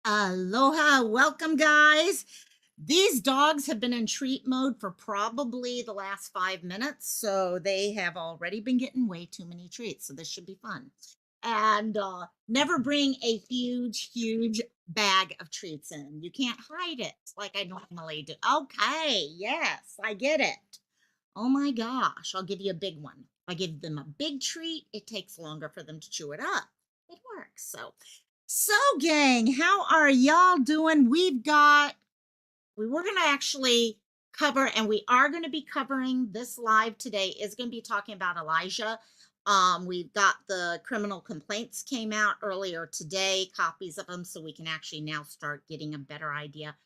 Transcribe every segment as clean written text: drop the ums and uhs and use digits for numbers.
Aloha, welcome guys. These dogs have been in treat mode for probably the last 5 minutes, so they have already been getting way too many treats. So this should be fun. And never bring a huge bag of treats in. You can't hide it like I normally do. Okay, yes, I get it. Oh my gosh, I'll give you a big one. If I give them a big treat, it takes longer for them to chew it up. It works. So gang, how are y'all doing? We were going to actually cover, and we are going to be covering this live today is going to be talking about Elijah. We've got the criminal complaints came out earlier today, copies of them, so we can actually now start getting a better idea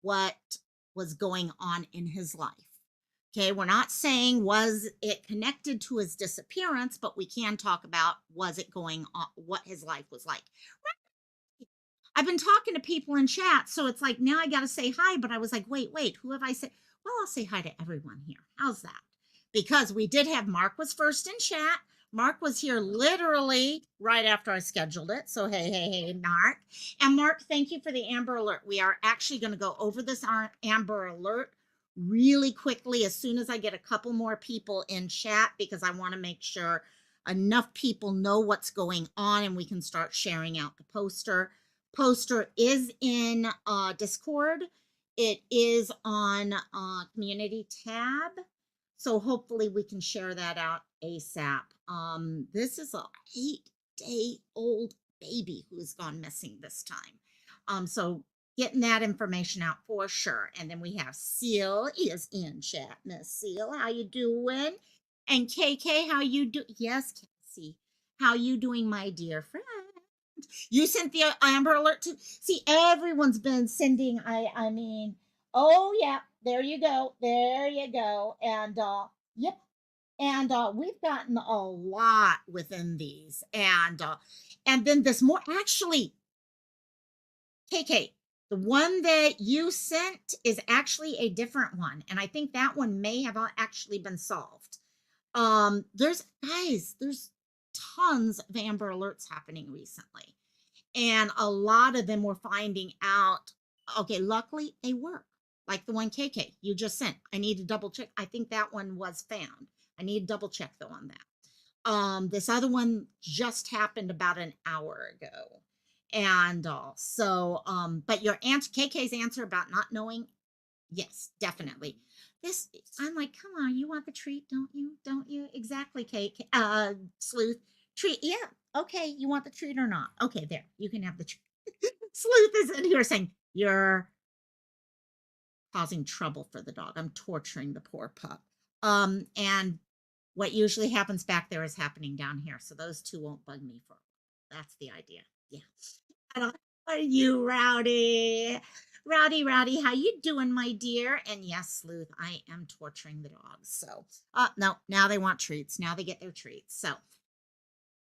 what was going on in his life. Okay, we're not saying was it connected to his disappearance, but we can talk about was it going on, what his life was like. I've been talking to people in chat, so it's like now I got to say hi, but I was like, wait, who have I said? Well, I'll say hi to everyone here. How's that? Because we did have Mark was first in chat. Mark was here literally right after I scheduled it. So hey, Mark. And Mark, thank you for the Amber Alert. We are actually going to go over this Amber Alert really quickly as soon as I get a couple more people in chat, because I want to make sure enough people know what's going on and we can start sharing out the poster is in Discord. It is on community tab. So hopefully we can share that out ASAP. This is a 8-day-old baby who's gone missing this time. So getting that information out for sure. And then we have Seal is in chat. Miss Seal, how you doing? And KK, how you do? Yes, Cassie, how you doing, my dear friend? You sent the Amber Alert to see everyone's been sending. I mean, oh yeah, there you go. There you go. And yep. And we've gotten a lot within these. And then this more actually, KK, the one that you sent is actually a different one. And I think that one may have actually been solved. There's tons of Amber Alerts happening recently. And a lot of them were finding out, okay, luckily they work. Like the one KK you just sent. I need to double check. I think that one was found. I need to double check though on that. This other one just happened about an hour ago. And but your answer, KK's answer about not knowing, yes, definitely. This, I'm like, come on, you want the treat, don't you? Don't you? Exactly, KK. Sleuth. Treat, yeah. Okay, you want the treat or not? Okay, there. You can have the treat. Sleuth is in here saying, you're causing trouble for the dog. I'm torturing the poor pup. And what usually happens back there is happening down here. So those two won't bug me for. That's the idea. Yeah. Are you Rowdy? Rowdy, how you doing, my dear? And yes, Sleuth, I am torturing the dogs. So, no, now they want treats. Now they get their treats.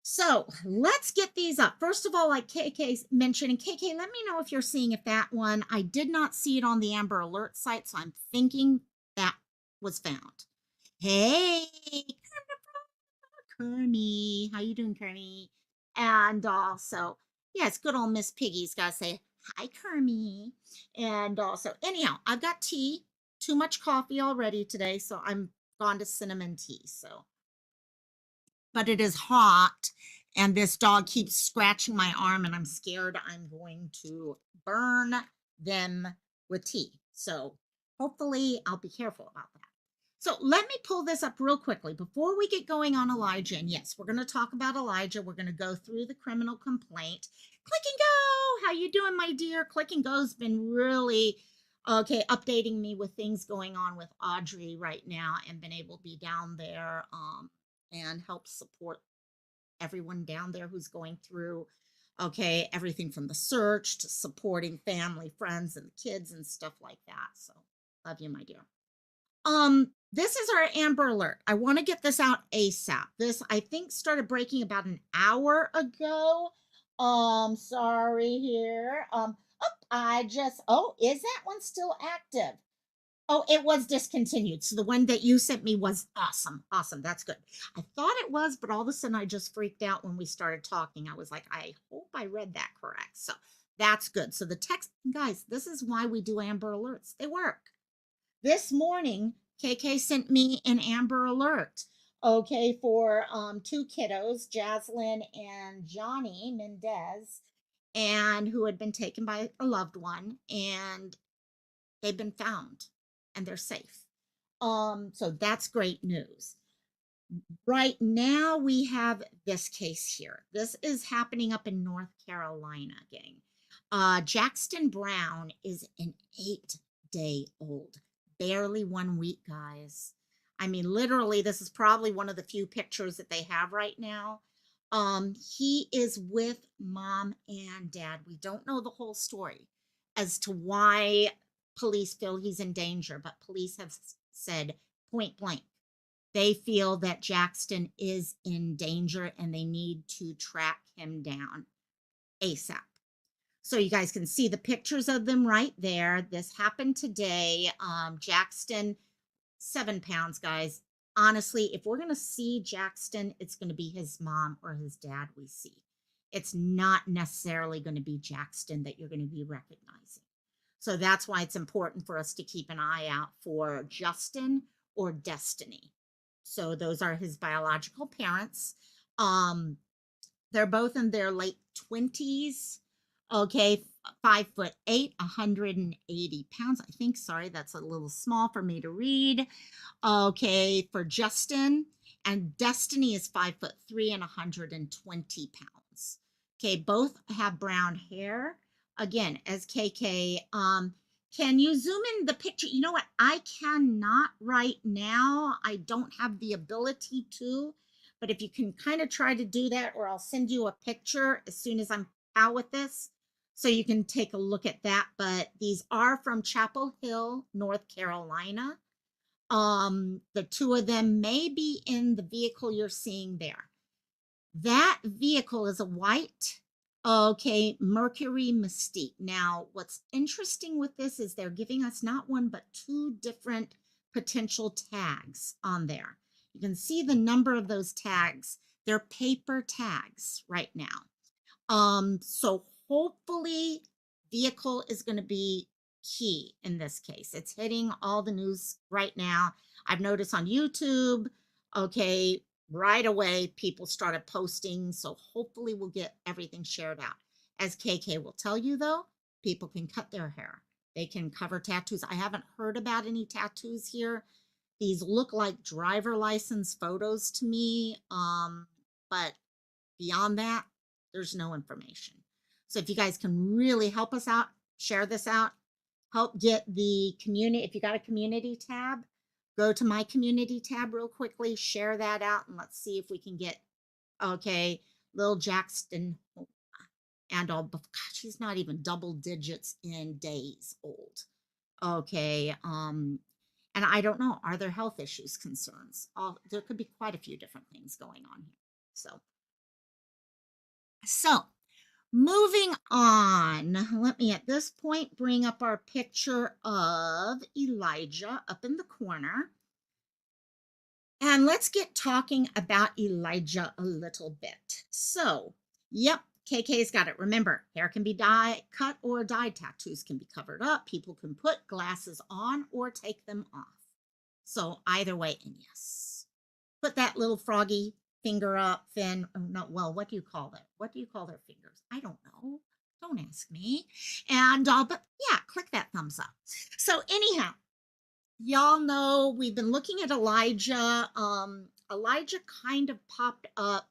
So let's get these up. First of all, like KK mentioned, and KK, let me know if you're seeing if that one, I did not see it on the Amber Alert site, so I'm thinking that was found. Hey, Kermie, how you doing, Kermie? And also, yes, good old Miss Piggy's got to say, hi, Kermie. And also, anyhow, I've got tea, too much coffee already today, so I'm gone to cinnamon tea, so. But it is hot, and this dog keeps scratching my arm, and I'm scared I'm going to burn them with tea. So hopefully I'll be careful about that. So let me pull this up real quickly before we get going on Elijah. And yes, we're going to talk about Elijah. We're going to go through the criminal complaint. Click and Go, how you doing, my dear? Click and Go's been really updating me with things going on with Audrey right now, and been able to be down there and help support everyone down there who's going through everything from the search to supporting family, friends, and kids and stuff like that. So love you, my dear. This is our Amber Alert. I want to get this out ASAP. This, I think, started breaking about an hour ago. Sorry here. Is that one still active? Oh, it was discontinued. So the one that you sent me was awesome. Awesome. That's good. I thought it was, but all of a sudden I just freaked out when we started talking. I was like, I hope I read that correct. So That's good. So the text, guys, this is why we do Amber Alerts. They work. This morning, KK sent me an Amber Alert, okay, for two kiddos, Jaslyn and Johnny Mendez, and who had been taken by a loved one, and they've been found and they're safe. So that's great news. Right now, we have this case here. This is happening up in North Carolina, gang. Jackson Brown is an 8-day old, barely 1 week, guys. I mean, literally, this is probably one of the few pictures that they have right now. He is with mom and dad. We don't know the whole story as to why police feel he's in danger, but police have said point blank they feel that Jackson is in danger and they need to track him down ASAP. So you guys can see the pictures of them right there. This happened today. Jackson, 7 pounds, guys. Honestly, if we're going to see Jackson, it's going to be his mom or his dad we see. It's not necessarily going to be Jackson that you're going to be recognizing. So that's why it's important for us to keep an eye out for Justin or Destiny. So those are his biological parents. They're both in their late 20s. Okay, 5'8", 180 pounds. I think, sorry, that's a little small for me to read. Okay, for Justin, and Destiny is 5'3" and 120 pounds. Okay, both have brown hair. Again, as KK, can you zoom in the picture? You know what? I cannot right now. I don't have the ability to, but if you can kind of try to do that, or I'll send you a picture as soon as I'm out with this, so you can take a look at that. But these are from Chapel Hill, North Carolina. The two of them may be in the vehicle you're seeing there. That vehicle is a white, okay, Mercury Mystique. Now, what's interesting with this is they're giving us not one, but two different potential tags on there. You can see the number of those tags. They're paper tags right now. So hopefully vehicle is going to be key in this case. It's hitting all the news right now. I've noticed on YouTube, okay, right away people started posting. So hopefully we'll get everything shared out. As KK will tell you though, people can cut their hair. They can cover tattoos. I haven't heard about any tattoos here. These look like driver license photos to me. But beyond that, there's no information. So if you guys can really help us out, share this out, help get the community, if you got a community tab, go to my community tab real quickly, share that out, and let's see if we can get, okay, little Jackson, and all, gosh, she's not even double digits in days old. Okay, and I don't know, are there health issues, concerns? There could be quite a few different things going on here. So moving on, let me at this point bring up our picture of Elijah up in the corner. And let's get talking about Elijah a little bit. So, yep, KK's got it. Remember, hair can be cut or dyed. Tattoos can be covered up. People can put glasses on or take them off. So either way, and yes, put that little froggy finger up, fin. Oh, no, well, what do you call that? What do you call their fingers? I don't know. Don't ask me. And, but yeah, click that thumbs up. So anyhow, y'all know we've been looking at Elijah. Elijah kind of popped up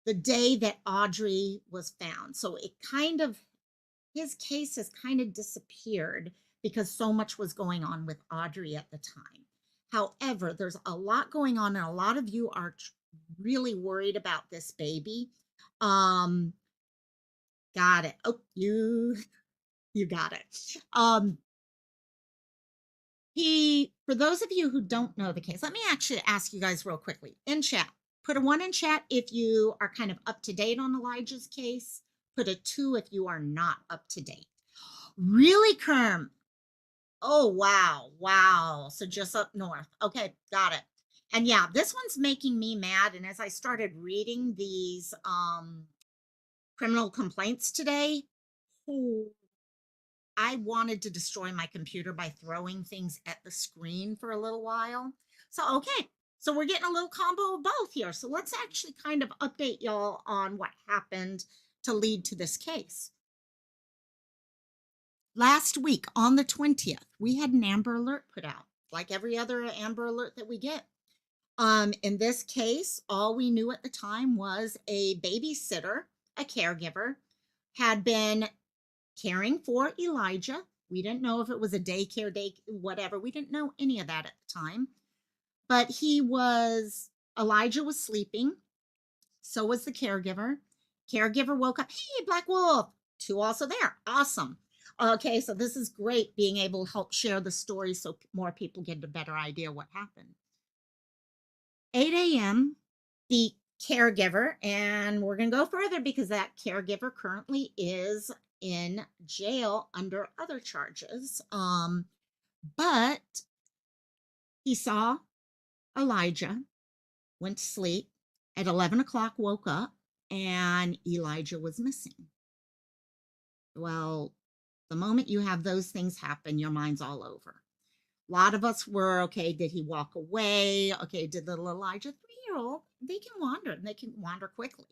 the day that Audrey was found. So it kind of, his case has kind of disappeared because so much was going on with Audrey at the time. However, there's a lot going on, and a lot of you are really worried about this baby. Got it. Oh, you got it. For those of you who don't know the case, let me actually ask you guys real quickly in chat. Put a 1 in chat if you are kind of up to date on Elijah's case. Put a 2 if you are not up to date. Really, Kerm? Oh, wow. Wow. So just up north. Okay, got it. And yeah, this one's making me mad. And as I started reading these criminal complaints today, Oh, I wanted to destroy my computer by throwing things at the screen for a little while. So, okay. So we're getting a little combo of both here. So let's actually kind of update y'all on what happened to lead to this case. Last week on the 20th, we had an Amber Alert put out, like every other Amber Alert that we get. In this case, all we knew at the time was a babysitter, a caregiver, had been caring for Elijah. We didn't know if it was a daycare, whatever. We didn't know any of that at the time. But Elijah was sleeping. So was the caregiver. Caregiver woke up. Hey, Black Wolf. Two also there. Awesome. Okay, so this is great being able to help share the story so more people get a better idea what happened. 8 a.m., the caregiver, and we're going to go further because that caregiver currently is in jail under other charges. But he saw Elijah, went to sleep at 11 o'clock, woke up, and Elijah was missing. Well, the moment you have those things happen, your mind's all over. A lot of us were, okay, did he walk away? Okay, did little Elijah, 3-year-old, they can wander and they can wander quickly.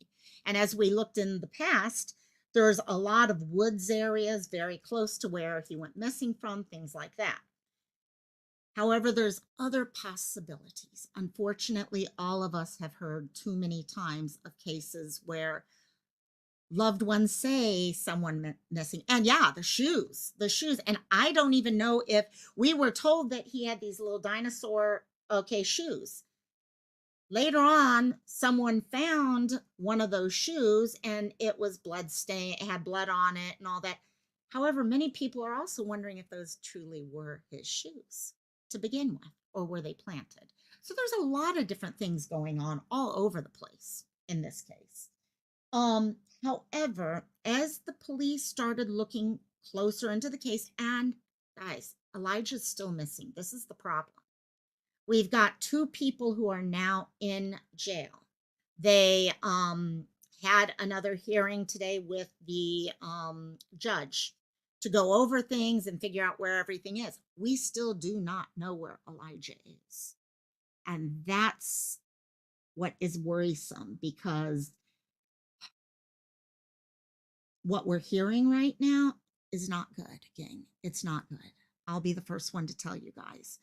And as we looked in the past, there's a lot of woods areas very close to where he went missing from, things like that. However, there's other possibilities. Unfortunately, all of us have heard too many times of cases where loved ones say someone missing. And yeah, the shoes. And I don't even know if we were told that he had these little dinosaur, okay, shoes. Later on, someone found one of those shoes and it was blood stain, it had blood on it and all that. However, many people are also wondering if those truly were his shoes to begin with, or were they planted? So there's a lot of different things going on all over the place in this case. However, as the police started looking closer into the case, and guys, Elijah's still missing. This is the problem. We've got 2 people who are now in jail. They had another hearing today with the judge to go over things and figure out where everything is. We still do not know where Elijah is. And that's what is worrisome, because what we're hearing right now is not good, gang. It's not good. I'll be the first one to tell you guys.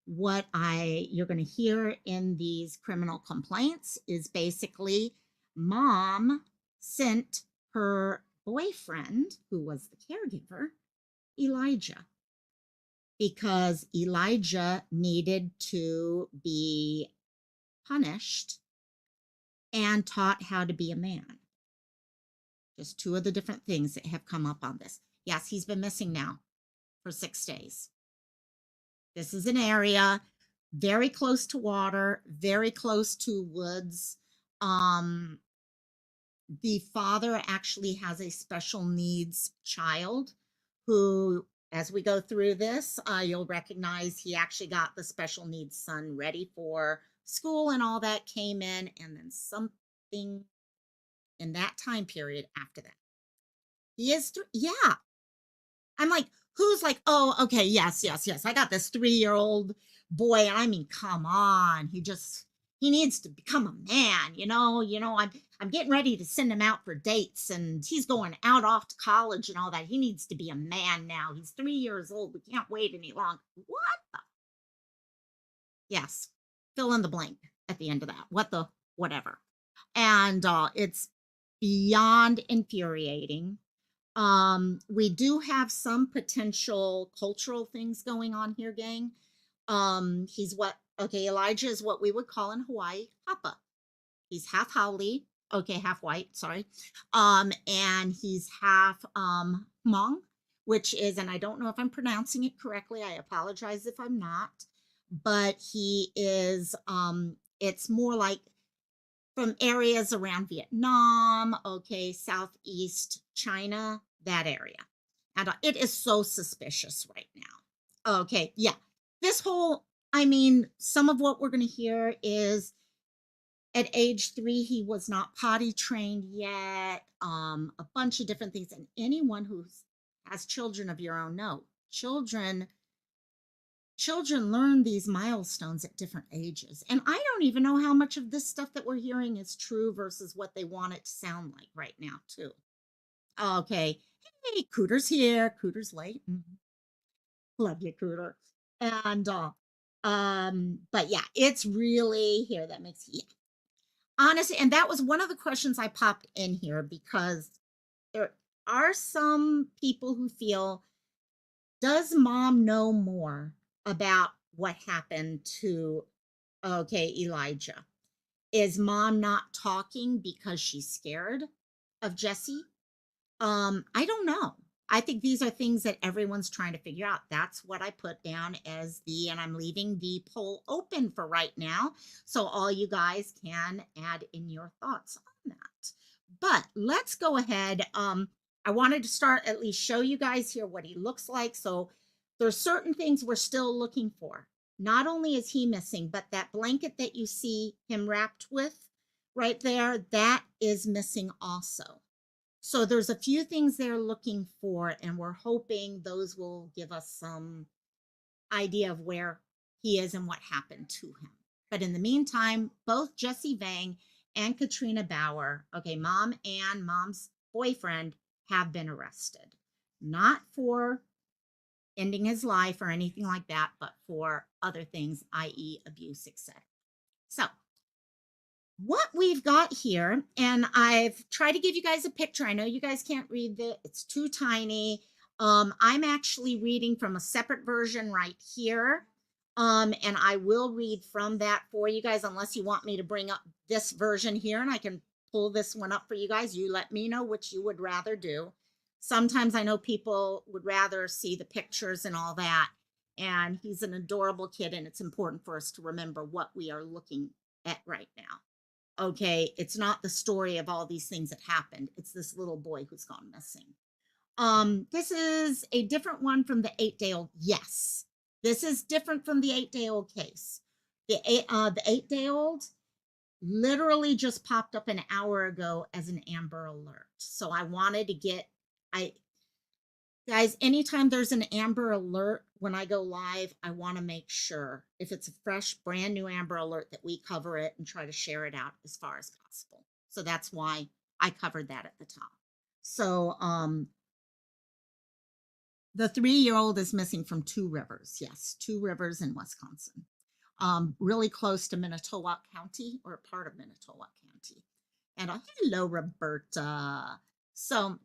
What you're going to hear in these criminal complaints is basically mom sent her boyfriend, who was the caregiver, Elijah, because Elijah needed to be punished and taught how to be a man. Just 2 of the different things that have come up on this. Yes, he's been missing now for 6 days. This is an area very close to water, very close to woods. The father actually has a special needs child who, as we go through this, you'll recognize he actually got the special needs son ready for school and all that, came in, and then something in that time period after that. He is, yeah. I'm like, who's like, oh, okay, yes, yes, yes. I got this 3-year-old boy. I mean, come on. He needs to become a man, I'm getting ready to send him out for dates and he's going out off to college and all that. He needs to be a man now. He's 3 years old. We can't wait any longer. What the? Yes. Fill in the blank at the end of that. What the whatever. And it's beyond infuriating. We do have some potential cultural things going on here, gang. Elijah is what we would call in Hawaii, Hapa. He's half haole, half white, sorry. And he's half Hmong, which is, and I don't know if I'm pronouncing it correctly, I apologize if I'm not, but he is, it's more like from areas around Vietnam, Southeast China, that area. And it is so suspicious right now. Okay, yeah. Some of what we're going to hear is At age 3, he was not potty trained yet. A bunch of different things. And anyone who has children of your own know children learn these milestones at different ages. And I don't even know how much of this stuff that we're hearing is true versus what they want it to sound like right now, too. Okay. Hey, Cooter's here. Cooter's late. Love you, Cooter. And but yeah, it's really here. That makes yeah. Honestly, and that was one of the questions I popped in here because there are some people who feel, does mom know more about what happened to Elijah? Is mom not talking because she's scared of Jesse? I don't know. I think these are things that everyone's trying to figure out. That's what I put down as and I'm leaving the poll open for right now. So all you guys can add in your thoughts on that. But let's go ahead. I wanted to start at least show you guys here what he looks like. So there's certain things we're still looking for. Not only is he missing, but that blanket that you see him wrapped with right there, that is missing also. So there's a few things they're looking for, and we're hoping those will give us some idea of where he is and what happened to him. But in the meantime, both Jesse Vang and Katrina Baur, okay, mom and mom's boyfriend, have been arrested. Not for ending his life or anything like that, but for other things, i.e., abuse, etc. So what we've got here, and I've tried to give you guys a picture. I know you guys can't read it, it's too tiny. I'm actually reading from a separate version right here. And I will read from that for you guys, unless you want me to bring up this version here and I can pull this one up for you guys. You let me know which you would rather do. Sometimes I know people would rather see the pictures and all that. And he's an adorable kid, and it's important for us to remember what we are looking at right now. Okay, it's not the story of all these things that happened. It's this little boy who's gone missing. This is a different one from the 8-day-old. Yes, this is different from the 8-day-old case. The 8-day-old literally just popped up an hour ago as an Amber Alert. So I wanted to get, guys, anytime there's an Amber Alert when I go live, I want to make sure if it's a fresh, brand new Amber Alert that we cover it and try to share it out as far as possible. So that's why I covered that at the top. So the 3-year-old is missing from Two Rivers. Yes, Two Rivers in Wisconsin. Really close to Manitowoc County, or a part of Manitowoc County. And hello, Roberta. So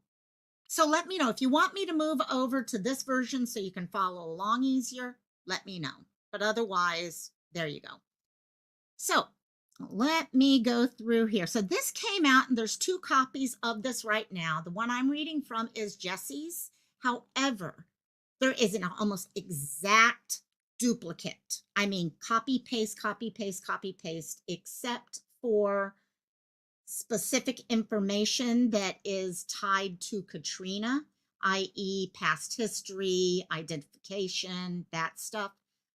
let me know if you want me to move over to this version so you can follow along easier. Let me know. But otherwise, there you go. So let me go through here. So this came out, and there's 2 copies of this right now. The one I'm reading from is Jesse's. However, there is an almost exact duplicate. I mean, copy, paste, copy, paste, copy, paste, except for specific information that is tied to Katrina, i.e., past history, identification, that stuff.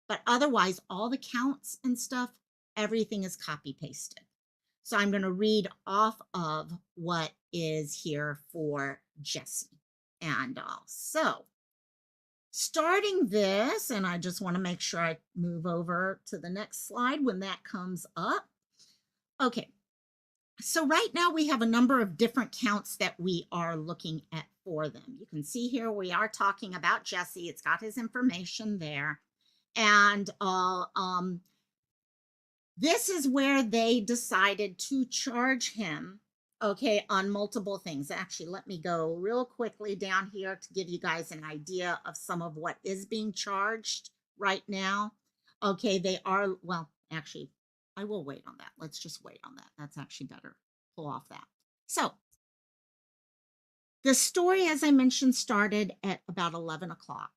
But otherwise, all the counts and stuff, everything is copy pasted. So I'm going to read off of what is here for Jesse. And also, starting this, and I just want to make sure I move over to the next slide when that comes up. Okay. So right now we have a number of different counts that we are looking at for them. You can see here we are talking about Jesse. It's got his information there. And this is where they decided to charge him, okay, on multiple things. Actually, let me go real quickly down here to give you guys an idea of some of what is being charged right now. Okay, they are, well, actually, I will wait on that. Let's just wait on that. That's actually better. Pull off that. So the story, as I mentioned, started at about 11 o'clock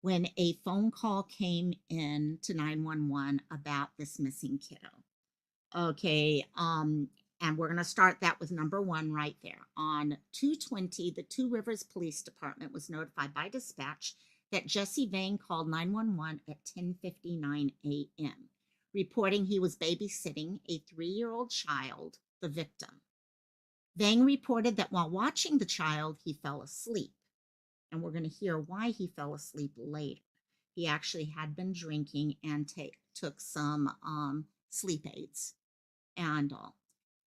when a phone call came in to 911 about this missing kiddo. Okay, and we're going to start that with number 1 right there. On 2:20, the Two Rivers Police Department was notified by dispatch that Jesse Vang called 911 at 10:59 a.m. reporting he was babysitting a 3-year-old child, the victim. Vang reported that while watching the child, he fell asleep. And we're going to hear why he fell asleep later. He actually had been drinking and took some sleep aids and all.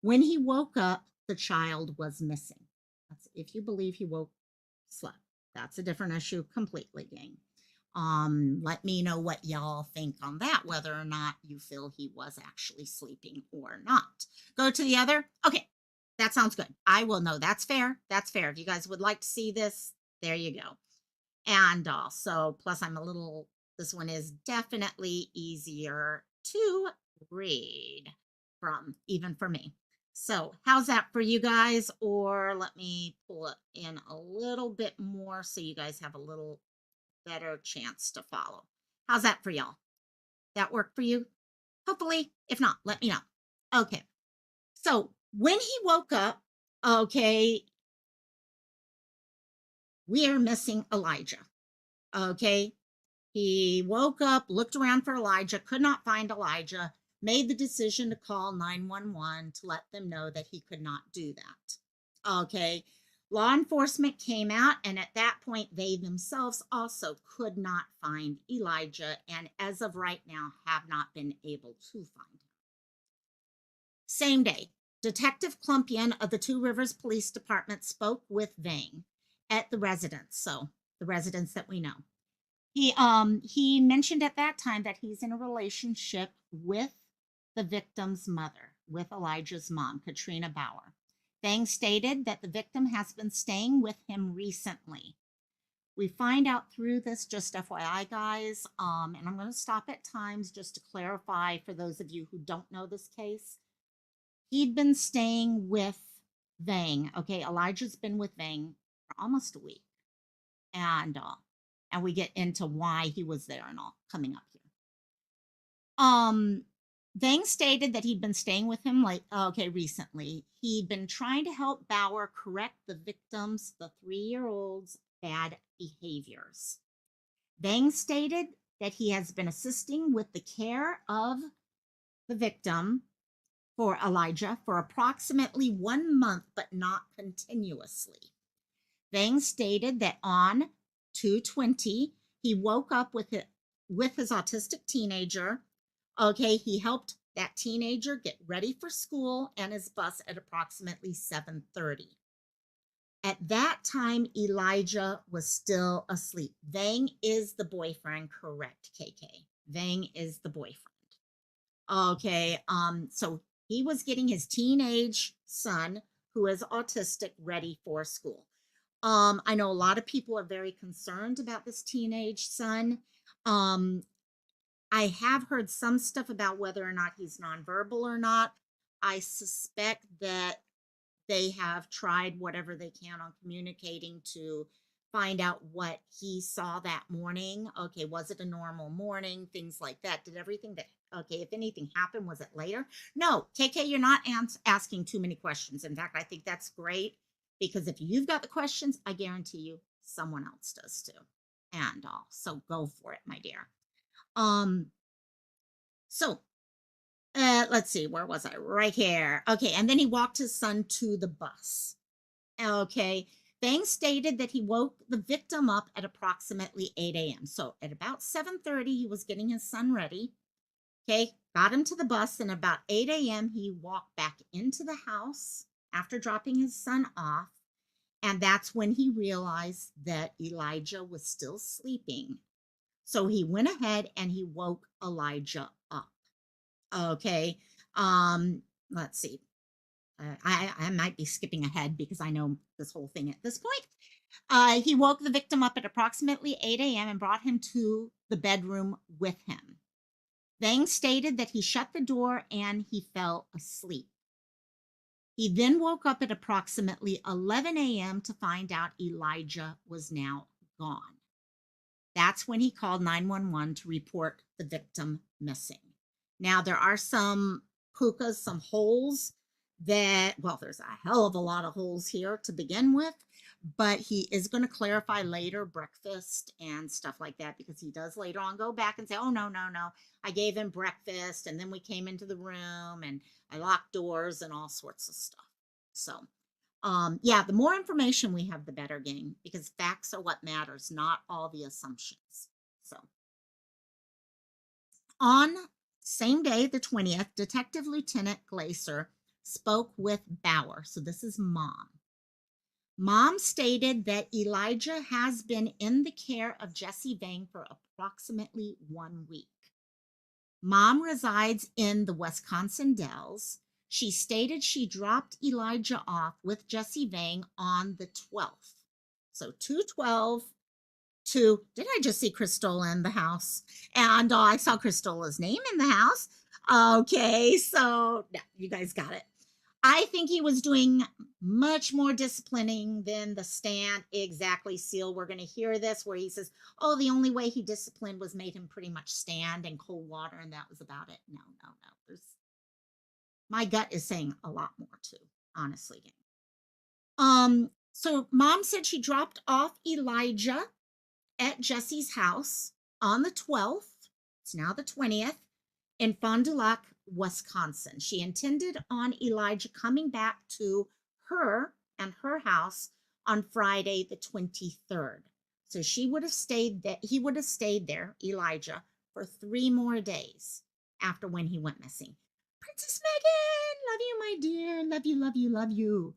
When he woke up, the child was missing. That's if you believe he slept. That's a different issue completely, gang. Let me know what y'all think on that, whether or not you feel he was actually sleeping or not. Go to the other. Okay, that sounds good. I will know. That's fair. That's fair. If you guys would like to see this, there you go. And also, plus this one is definitely easier to read from, even for me. So how's that for you guys? Or let me pull it in a little bit more so you guys have a little better chance to follow. How's that for y'all? That work for you? Hopefully. If not, let me know. Okay. So when he woke up, okay, we are missing Elijah. Okay. He woke up, looked around for Elijah, could not find Elijah, made the decision to call 911 to let them know that he could not do that. Okay. Law enforcement came out, and at that point, they themselves also could not find Elijah, and as of right now, have not been able to find him. Same day, Detective Klumpian of the Two Rivers Police Department spoke with Vang at the residence, so the residence that we know. He mentioned at that time that he's in a relationship with the victim's mother, with Elijah's mom, Katrina Baur. Vang stated that the victim has been staying with him recently. We find out through this, just FYI, guys, and I'm going to stop at times just to clarify for those of you who don't know this case. He'd been staying with Vang. Okay, Elijah's been with Vang for almost a week. And we get into why he was there and all coming up here. Vang stated that he'd been staying with him recently. He'd been trying to help Baur correct the victim's, the 3-year-old's, bad behaviors. Vang stated that he has been assisting with the care of the victim for Elijah for approximately 1 month, but not continuously. Vang stated that on 2/20, he woke up with his autistic teenager. Okay, he helped that teenager get ready for school and his bus at approximately 7:30. At that time, Elijah was still asleep. Vang is the boyfriend, correct, KK? Vang is the boyfriend. Okay, so he was getting his teenage son, who is autistic, ready for school. I know a lot of people are very concerned about this teenage son. I have heard some stuff about whether or not he's nonverbal or not. I suspect that they have tried whatever they can on communicating to find out what he saw that morning. Okay, was it a normal morning? Things like that. Did everything that, okay, if anything happened, was it later? No, KK, you're not asking too many questions. In fact, I think that's great. Because if you've got the questions, I guarantee you someone else does too. And all. So go for it, my dear. Let's see, where was I? Right here. Okay, and then he walked his son to the bus. Okay. Vang stated that he woke the victim up at approximately 8 a.m. So at about 7:30, he was getting his son ready. Okay, got him to the bus, and about 8 a.m., he walked back into the house after dropping his son off, and that's when he realized that Elijah was still sleeping. So he went ahead and he woke Elijah up. Okay, let's see. I might be skipping ahead because I know this whole thing at this point. He woke the victim up at approximately 8 a.m. and brought him to the bedroom with him. Vang stated that he shut the door and he fell asleep. He then woke up at approximately 11 a.m. to find out Elijah was now gone. That's when he called 911 to report the victim missing. Now, there are some pukas, some holes that, well, there's a hell of a lot of holes here to begin with, but he is going to clarify later breakfast and stuff like that, because he does later on go back and say, oh, no, no, no. I gave him breakfast and then we came into the room and I locked doors and all sorts of stuff. So, yeah, the more information we have, the better, gang, because facts are what matters, not all the assumptions. So, on same day, the 20th, Detective Lieutenant Glaser spoke with Baur. So, this is mom. Mom stated that Elijah has been in the care of Jesse Vang for approximately 1 week. Mom resides in the Wisconsin Dells. She stated she dropped Elijah off with Jesse Vang on the 12th. So 2/12 to, did I just see Cristola in the house? And I saw Cristola's name in the house. Okay, so yeah, you guys got it. I think he was doing much more disciplining than the stand. Exactly, Seal. We're going to hear this where he says, oh, the only way he disciplined was made him pretty much stand in cold water, and that was about it. No, no, no. My gut is saying a lot more too, honestly. So mom said she dropped off Elijah at Jesse's house on the 12th. It's now the 20th in Fond du Lac, Wisconsin. She intended on Elijah coming back to her and her house on Friday, the 23rd. So she would have stayed there. He would have stayed there, Elijah, for 3 more days after when he went missing. Princess Megan, love you, my dear. Love you, love you, love you.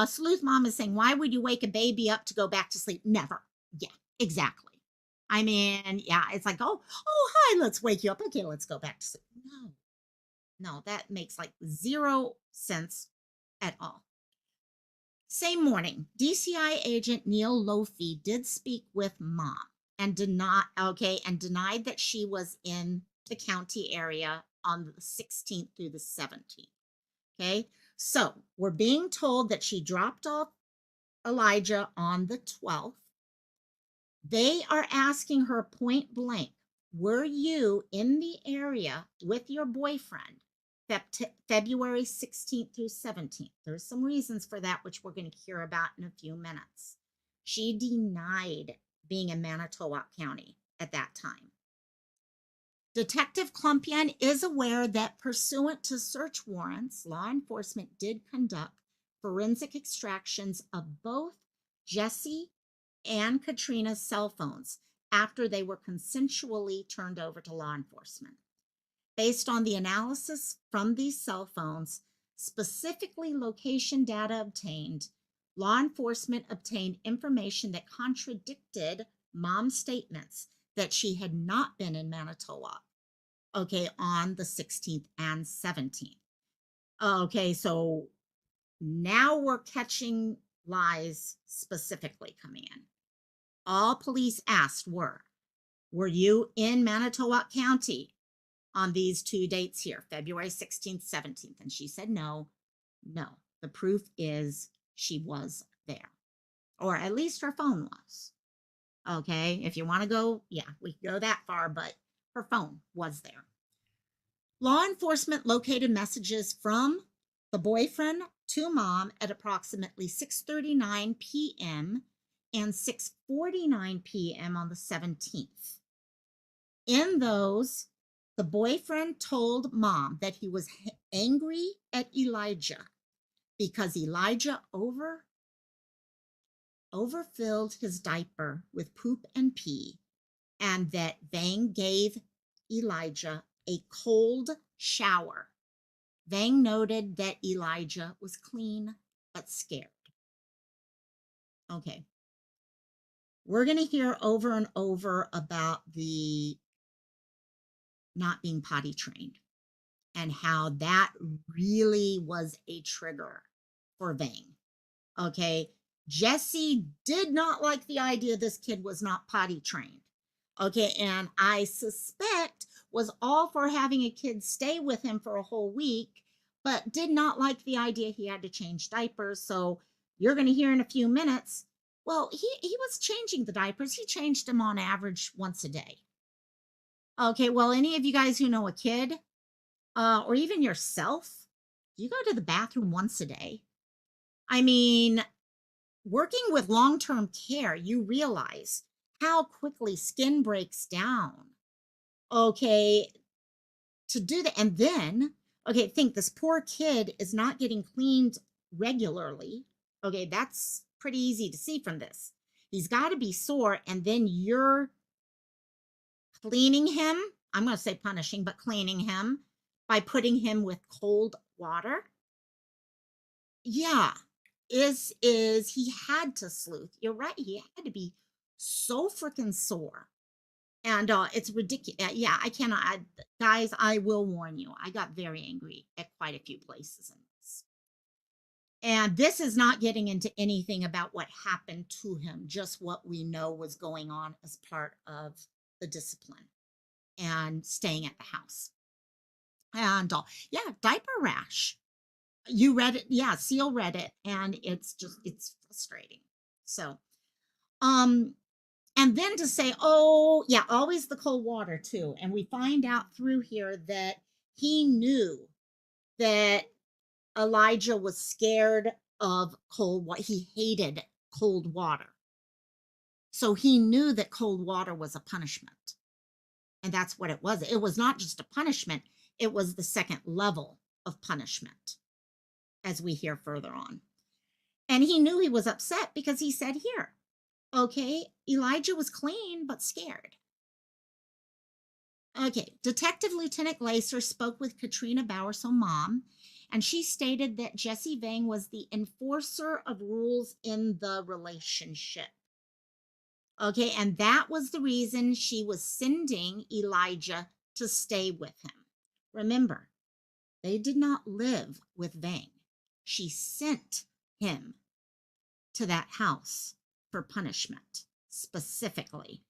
Sleuth Mom is saying, why would you wake a baby up to go back to sleep? Never. Yeah, exactly. I mean, yeah, it's like, oh, hi, let's wake you up. Okay, let's go back to sleep. No, that makes like 0 sense at all. Same morning, DCI agent Neil Lofi did speak with mom and denied that she was in the county area on the 16th through the 17th. Okay, so we're being told that she dropped off Elijah on the 12th. They are asking her point blank, were you in the area with your boyfriend February 16th through 17th? There's some reasons for that, which we're going to hear about in a few minutes. She denied being in Manitowoc County at that time. Detective Klumpian is aware that pursuant to search warrants, law enforcement did conduct forensic extractions of both Jesse and Katrina's cell phones after they were consensually turned over to law enforcement. Based on the analysis from these cell phones, specifically location data obtained, law enforcement obtained information that contradicted mom's statements that she had not been in Manitowoc, okay, on the 16th and 17th. Okay, so now we're catching lies specifically coming in. All police asked were you in Manitowoc County on these 2 dates here, February 16th, 17th? And she said no. The proof is she was there, or at least her phone was. Okay, if you want to go, yeah, we can go that far, but her phone was there. Law enforcement located messages from the boyfriend to mom at approximately 6:39 p.m. and 6:49 p.m. on the 17th. In those, the boyfriend told mom that he was angry at Elijah because Elijah overfilled his diaper with poop and pee, and that Vang gave Elijah a cold shower. Vang noted that Elijah was clean but scared. Okay. We're going to hear over and over about the not being potty trained and how that really was a trigger for Vang. Okay. Jesse did not like the idea this kid was not potty trained. Okay. And I suspect was all for having a kid stay with him for a whole week, but did not like the idea he had to change diapers. So you're going to hear in a few minutes, well, he was changing the diapers. He changed them on average once a day. Okay, well, any of you guys who know a kid, or even yourself, you go to the bathroom once a day. I mean, working with long-term care, you realize how quickly skin breaks down. Okay, to do that. And then, okay, think this poor kid is not getting cleaned regularly. Okay, that's pretty easy to see from this. He's got to be sore, and then you're cleaning him. I'm going to say punishing, but cleaning him by putting him with cold water. Yeah, is he had to sleuth. You're right. He had to be so freaking sore. And it's ridiculous. Yeah, I cannot. Guys, I will warn you. I got very angry at quite a few places in this. And this is not getting into anything about what happened to him, just what we know was going on as part of the discipline and staying at the house. And yeah, diaper rash. You read it. Yeah, Seal read it. And it's frustrating. So, um, and then to say, oh, yeah, always the cold water too. And we find out through here that he knew that Elijah was scared of cold water. He hated cold water. So he knew that cold water was a punishment. And that's what it was. It was not just a punishment, it was the second level of punishment, as we hear further on. And he knew he was upset because he said here, okay, Elijah was clean but scared. Okay, Detective Lieutenant Glaser spoke with Katrina Baur, so mom, and she stated that Jesse Vang was the enforcer of rules in the relationship. Okay, and that was the reason she was sending Elijah to stay with him. Remember, they did not live with Vang. She sent him to that house for punishment specifically.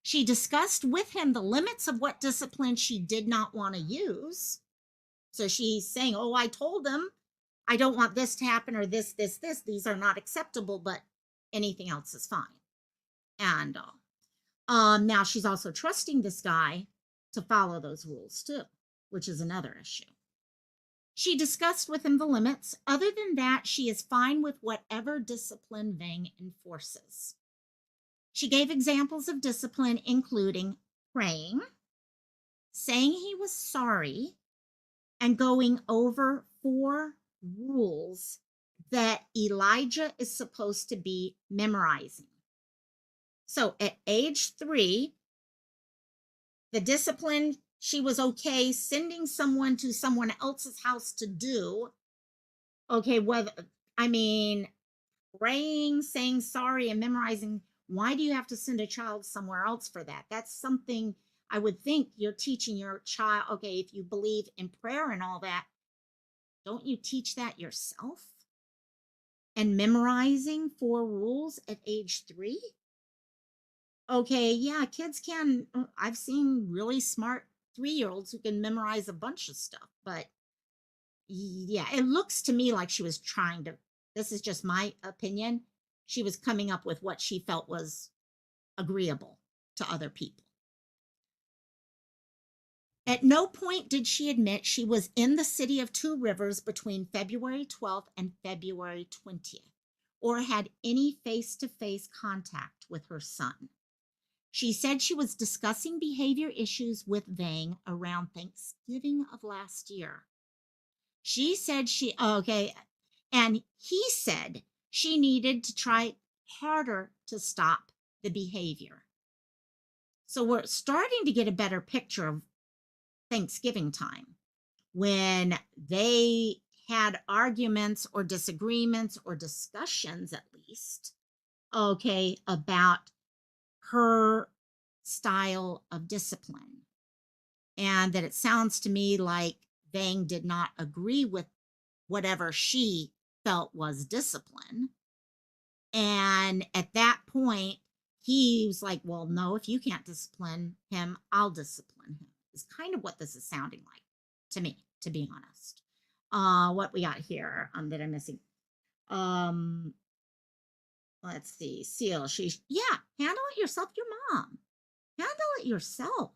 She discussed with him the limits of what discipline she did not want to use. So she's saying, oh, I told him I don't want this to happen or this. These are not acceptable, but anything else is fine. And now she's also trusting this guy to follow those rules too, which is another issue. She discussed with him the limits. Other than that, she is fine with whatever discipline Vang enforces. She gave examples of discipline, including praying, saying he was sorry, and going over 4 rules that Elijah is supposed to be memorizing. So at age 3, the discipline, she was okay sending someone to someone else's house to do. Okay, whether, I mean, praying, saying sorry, and memorizing. Why do you have to send a child somewhere else for that? That's something I would think you're teaching your child. Okay, if you believe in prayer and all that, don't you teach that yourself? And memorizing 4 rules at age 3? Okay, yeah, kids can. I've seen really smart 3-year-olds who can memorize a bunch of stuff, but yeah, it looks to me like she was trying to, this is just my opinion, she was coming up with what she felt was agreeable to other people. At no point did she admit she was in the city of Two Rivers between February 12th and February 20th, or had any face-to-face contact with her son. She said she was discussing behavior issues with Vang around Thanksgiving of last year. She said okay, and he said she needed to try harder to stop the behavior. So we're starting to get a better picture of Thanksgiving time when they had arguments or disagreements or discussions, at least, okay, about her style of discipline. And that it sounds to me like Vang did not agree with whatever she felt was discipline. And at that point, he was like, well, no, if you can't discipline him, I'll discipline him. Is kind of what this is sounding like to me, to be honest. What we got here that I'm missing. Let's see. Seal. Yeah, handle it yourself, your mom. Handle it yourself.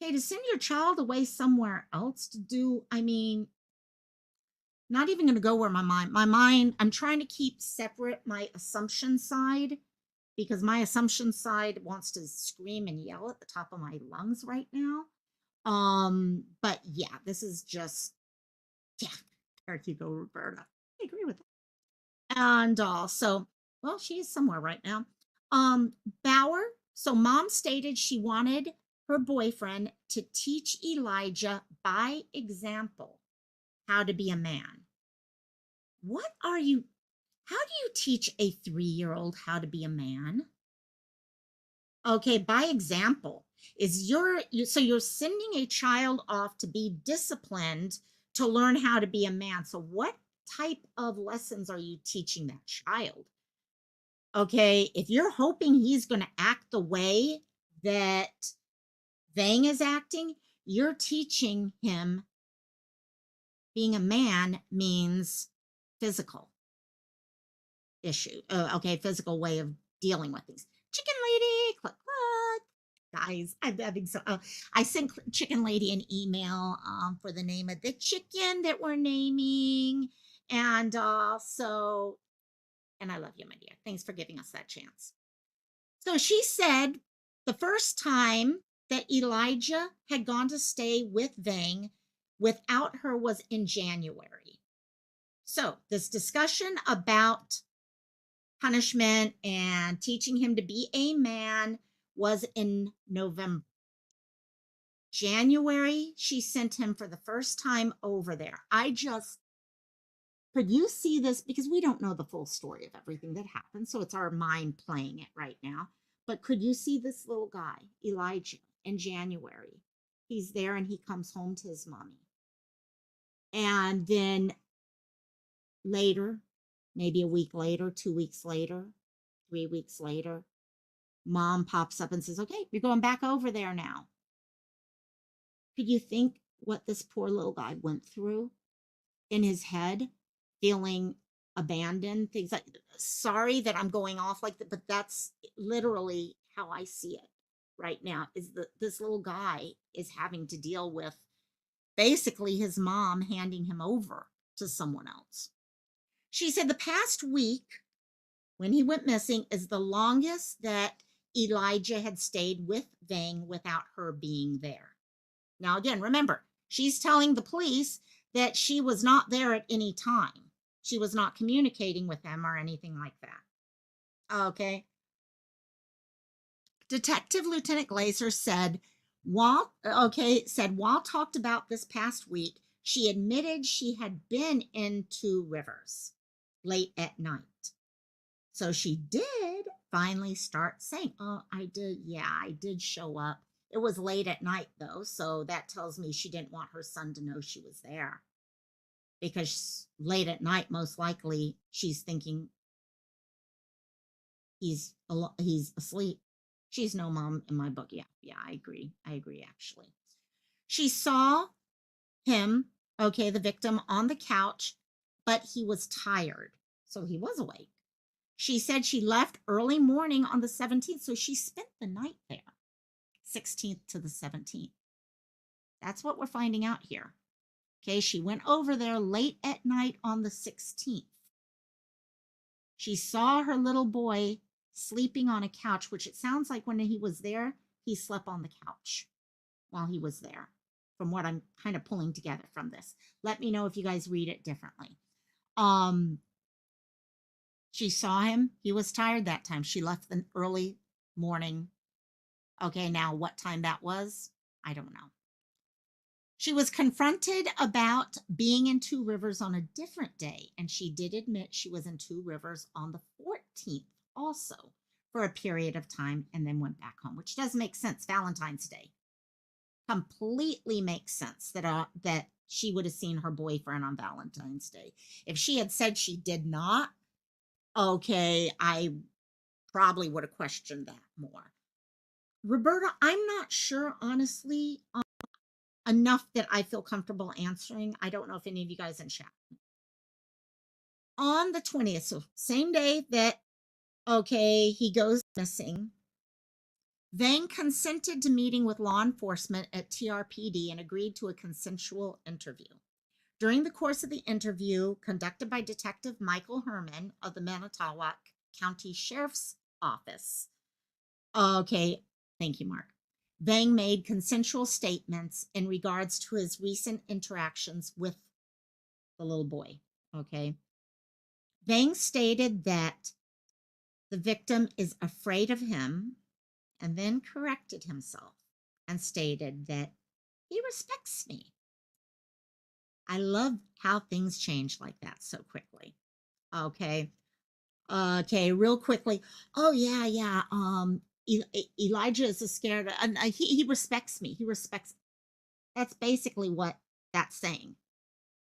Okay, to send your child away somewhere else to do, I mean, not even going to go where my mind, I'm trying to keep separate my assumption side because my assumption side wants to scream and yell at the top of my lungs right now. But yeah, this is just, yeah, there you go, Roberta. I agree with that. And so, well, she is somewhere right now. Bauer, so mom stated she wanted her boyfriend to teach Elijah by example how to be a man. What are you, how do you teach a 3-year-old how to be a man? Okay, by example, is so you're sending a child off to be disciplined to learn how to be a man. So what type of lessons are you teaching that child? Okay, if you're hoping he's going to act the way that Vang is acting, you're teaching him being a man means physical issue. Okay, physical way of dealing with things. Chicken lady, cluck, cluck. Guys, I'm having so. I sent Chicken Lady an email for the name of the chicken that we're naming, and so, and I love you, my dear. Thanks for giving us that chance. So she said the first time that Elijah had gone to stay with Vang without her was in January. So this discussion about punishment and teaching him to be a man was in November. January, she sent him for the first time over there. Could you see this? Because we don't know the full story of everything that happened. So it's our mind playing it right now. But could you see this little guy, Elijah, in January? He's there and he comes home to his mommy. And then later, maybe a week later, 2 weeks later, 3 weeks later, mom pops up and says, okay, you're going back over there now. Could you think what this poor little guy went through in his head, feeling abandoned, things like, sorry that I'm going off like that, but that's literally how I see it right now, is that this little guy is having to deal with basically his mom handing him over to someone else. She said the past week when he went missing is the longest that Elijah had stayed with Vang without her being there. Now, again, remember, she's telling the police that she was not there at any time. She was not communicating with them or anything like that. Okay. Detective Lieutenant Glazer said, while talked about this past week, she admitted she had been in Two Rivers late at night. So she did finally start saying, oh, I did show up. It was late at night though, so that tells me she didn't want her son to know she was there. Because late at night, most likely she's thinking he's asleep. She's no mom in my book. Yeah, I agree actually. She saw him, okay, the victim, on the couch, but he was tired, so he was awake. She said she left early morning on the 17th, so she spent the night there, 16th to the 17th. That's what we're finding out here. Okay, she went over there late at night on the 16th. She saw her little boy sleeping on a couch, which it sounds like when he was there, he slept on the couch while he was there, from what I'm kind of pulling together from this. Let me know if you guys read it differently. She saw him. He was tired that time. She left the early morning. Okay, now what time that was, I don't know. She was confronted about being in Two Rivers on a different day, and she did admit she was in Two Rivers on the 14th also for a period of time and then went back home, which does make sense. Valentine's Day completely makes sense that she would have seen her boyfriend on Valentine's Day. If she had said she did not, okay, I probably would have questioned that more. Roberta, I'm not sure, honestly, enough that I feel comfortable answering. I don't know if any of you guys in chat. On the 20th, so same day that, okay, he goes missing, Vang consented to meeting with law enforcement at TRPD and agreed to a consensual interview. During the course of the interview conducted by Detective Michael Herman of the Manitowoc County Sheriff's Office. Okay, thank you, Mark. Vang made consensual statements in regards to his recent interactions with the little boy. Okay. Vang stated that the victim is afraid of him and then corrected himself and stated that he respects me. I love how things change like that so quickly. Okay. Okay, real quickly. Oh yeah, yeah. Elijah is scared, and he respects me. He respects. That's basically what that's saying.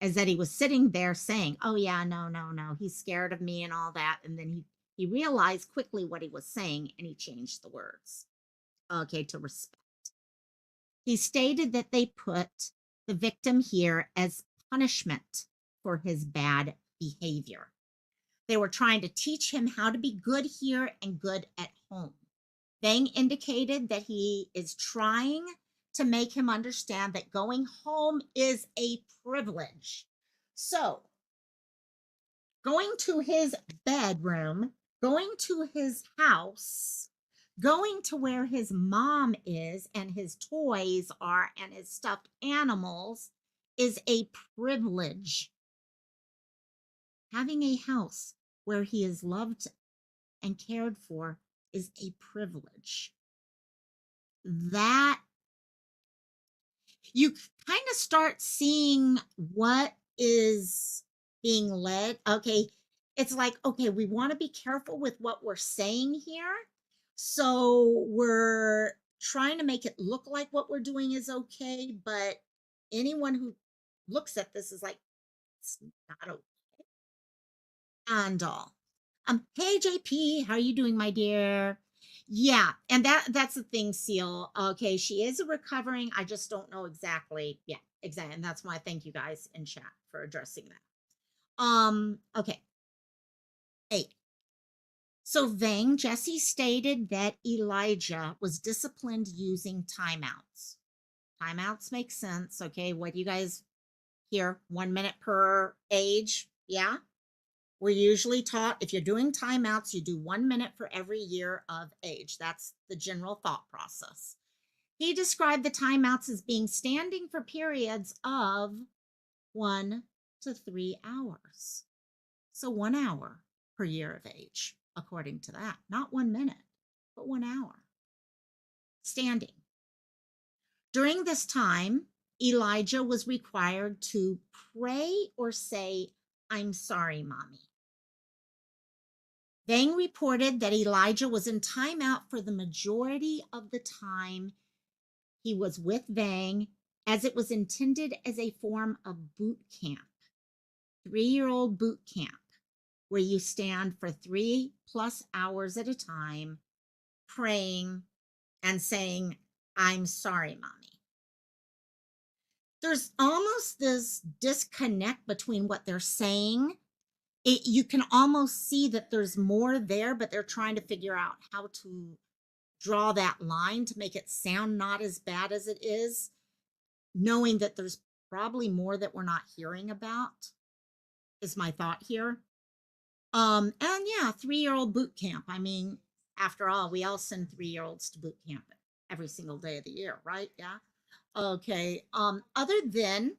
Is that he was sitting there saying, "Oh yeah, no, no, no. He's scared of me and all that," and then he realized quickly what he was saying, and he changed the words. Okay, to respect. He stated that they put the victim here as punishment for his bad behavior. They were trying to teach him how to be good here and good at home. Vang indicated that he is trying to make him understand that going home is a privilege. So, going to his bedroom, going to his house, going to where his mom is and his toys are and his stuffed animals is a privilege. Having a house where he is loved and cared for is a privilege. That you kind of start seeing what is being led. Okay, it's like, okay, we want to be careful with what we're saying here. So we're trying to make it look like what we're doing is okay, but anyone who looks at this is like, it's not okay. And all. Hey JP, how are you doing, my dear? Yeah, and that's the thing, Seal. Okay, she is recovering. I just don't know exactly. Yeah, exactly. And that's why I thank you guys in chat for addressing that. Okay. 8. So Vang, Jesse stated that Elijah was disciplined using timeouts. Timeouts make sense. Okay, what do you guys hear? 1 minute per age. Yeah. We're usually taught if you're doing timeouts, you do 1 minute for every year of age. That's the general thought process. He described the timeouts as being standing for periods of 1 to 3 hours. So 1 hour per year of age, according to that. Not 1 minute, but 1 hour. Standing. During this time, Elijah was required to pray or say, "I'm sorry, mommy." Vang reported that Elijah was in timeout for the majority of the time he was with Vang, as it was intended as a form of boot camp, 3-year-old boot camp, where you stand for 3+ hours at a time, praying and saying, "I'm sorry, mommy." There's almost this disconnect between what they're saying. You can almost see that there's more there, but they're trying to figure out how to draw that line to make it sound not as bad as it is, knowing that there's probably more that we're not hearing about, is my thought here. And yeah, 3-year-old boot camp. I mean, after all, we all send 3-year-olds to boot camp every single day of the year, right? Yeah. Okay. Other than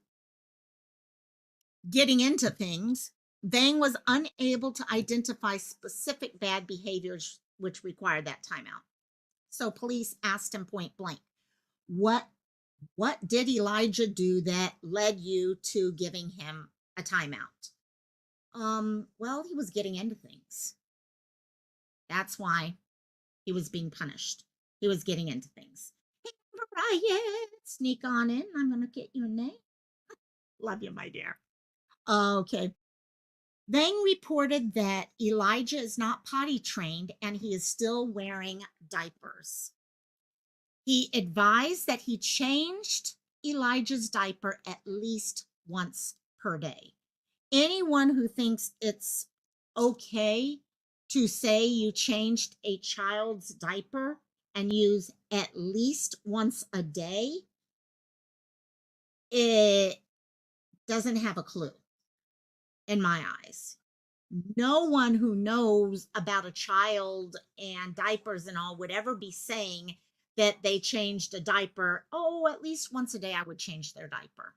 getting into things, Vang was unable to identify specific bad behaviors which required that timeout. So police asked him point blank, what did Elijah do that led you to giving him a timeout? Well, he was getting into things. That's why he was being punished. He was getting into things. Hey, Mariah, sneak on in. I'm gonna get your name. Love you, my dear. Okay. Vang reported that Elijah is not potty trained and he is still wearing diapers. He advised that he changed Elijah's diaper at least once per day. Anyone who thinks it's okay to say you changed a child's diaper and use at least once a day, doesn't have a clue in my eyes. No one who knows about a child and diapers and all would ever be saying that they changed a diaper. Oh, at least once a day I would change their diaper.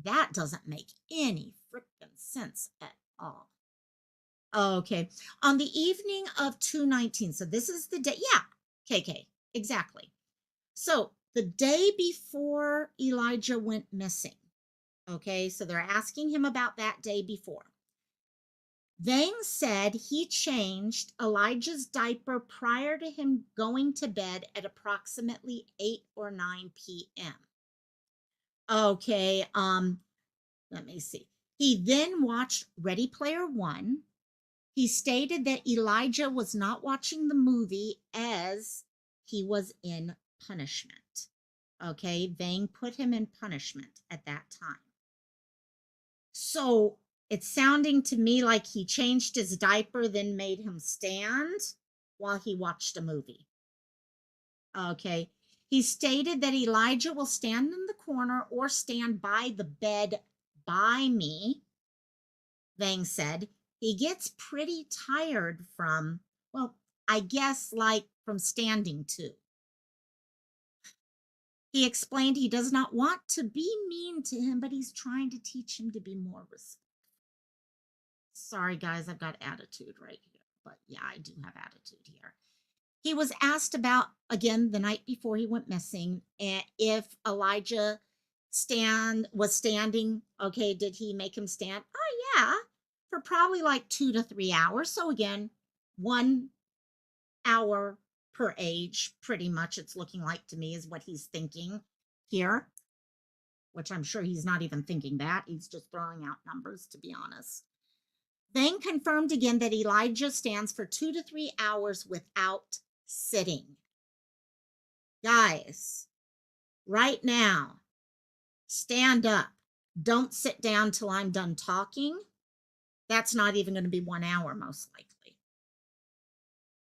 That doesn't make any freaking sense at all. Okay. On the evening of 2/19, so this is the day. Yeah, KK, exactly. So the day before Elijah went missing. Okay, so they're asking him about that day before. Vang said he changed Elijah's diaper prior to him going to bed at approximately 8 or 9 p.m. Okay, let me see. He then watched Ready Player One. He stated that Elijah was not watching the movie as he was in punishment. Okay, Vang put him in punishment at that time. So it's sounding to me like he changed his diaper, then made him stand while he watched a movie. Okay. He stated that Elijah will stand in the corner or stand by the bed by me. Vang said he gets pretty tired from, well, I guess like from standing too. He explained he does not want to be mean to him, but he's trying to teach him to be more respectful. Sorry, guys, I've got attitude right here. But yeah, I do have attitude here. He was asked about, again, the night before he went missing, if Elijah was standing. Okay, did he make him stand? Oh, yeah, for probably like 2 to 3 hours. So again, 1 hour per age, pretty much it's looking like to me is what he's thinking here, which I'm sure he's not even thinking that. He's just throwing out numbers, to be honest. Vang confirmed again that Elijah stands for 2 to 3 hours without sitting. Guys, right now, stand up. Don't sit down till I'm done talking. That's not even going to be 1 hour, most likely.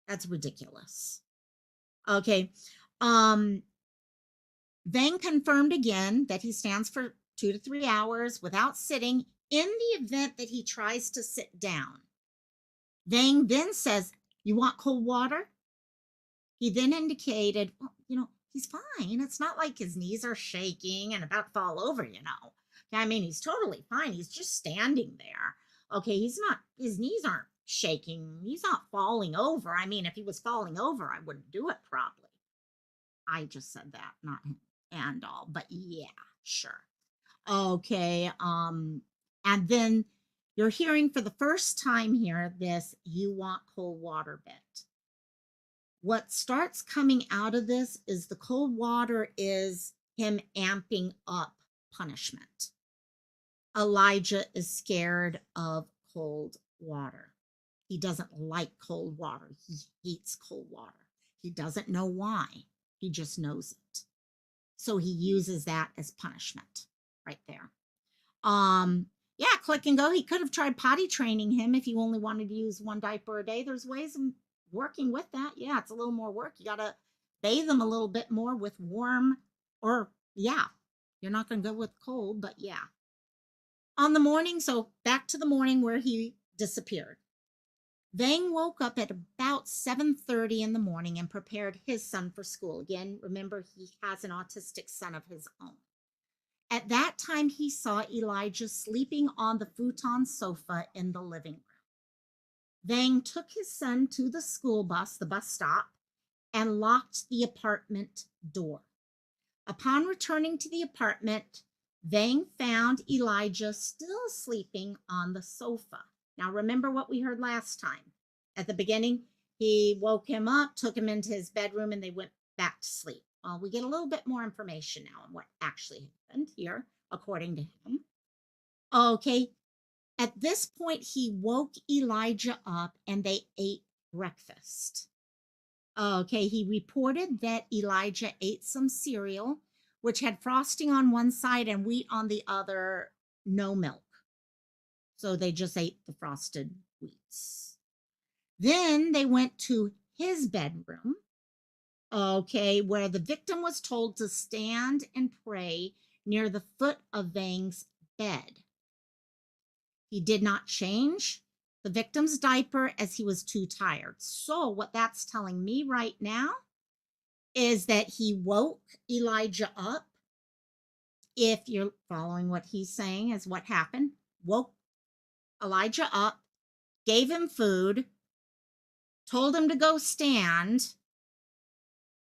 That's ridiculous. Okay. Vang confirmed again that he stands for 2 to 3 hours without sitting in the event that he tries to sit down. Vang then says, "You want cold water?" He then indicated, well, he's fine. It's not like his knees are shaking and about to fall over. I mean, he's totally fine. He's just standing there. Okay, his knees aren't shaking. He's not falling over. I mean, if he was falling over, I wouldn't do it probably. I just said that, not him and all, but yeah, sure. Okay, and then you're hearing for the first time here this "you want cold water" bit. What starts coming out of this is the cold water is him amping up punishment. Elijah is scared of cold water. He doesn't like cold water. He hates cold water. He doesn't know why. He just knows it. So he uses that as punishment right there. Yeah, click and go. He could have tried potty training him if you only wanted to use one diaper a day. There's ways of working with that. Yeah, it's a little more work. You got to bathe them a little bit more with warm, or yeah, you're not going to go with cold, but yeah. On the morning, so back to the morning where he disappeared. Vang woke up at about 7:30 in the morning and prepared his son for school. Again, remember, he has an autistic son of his own. At that time, he saw Elijah sleeping on the futon sofa in the living room. Vang took his son to the school bus, the bus stop, and locked the apartment door. Upon returning to the apartment, Vang found Elijah still sleeping on the sofa. Now, remember what we heard last time. At the beginning, he woke him up, took him into his bedroom, and they went back to sleep. Well, we get a little bit more information now on what actually happened here, according to him. Okay, at this point, he woke Elijah up and they ate breakfast. Okay, he reported that Elijah ate some cereal, which had frosting on one side and wheat on the other, no milk. So they just ate the frosted wheats. Then they went to his bedroom, okay, where the victim was told to stand and pray near the foot of Vang's bed. He did not change the victim's diaper as he was too tired. So what that's telling me right now is that he woke Elijah up. If you're following what he's saying is what happened, woke Elijah up, gave him food, told him to go stand,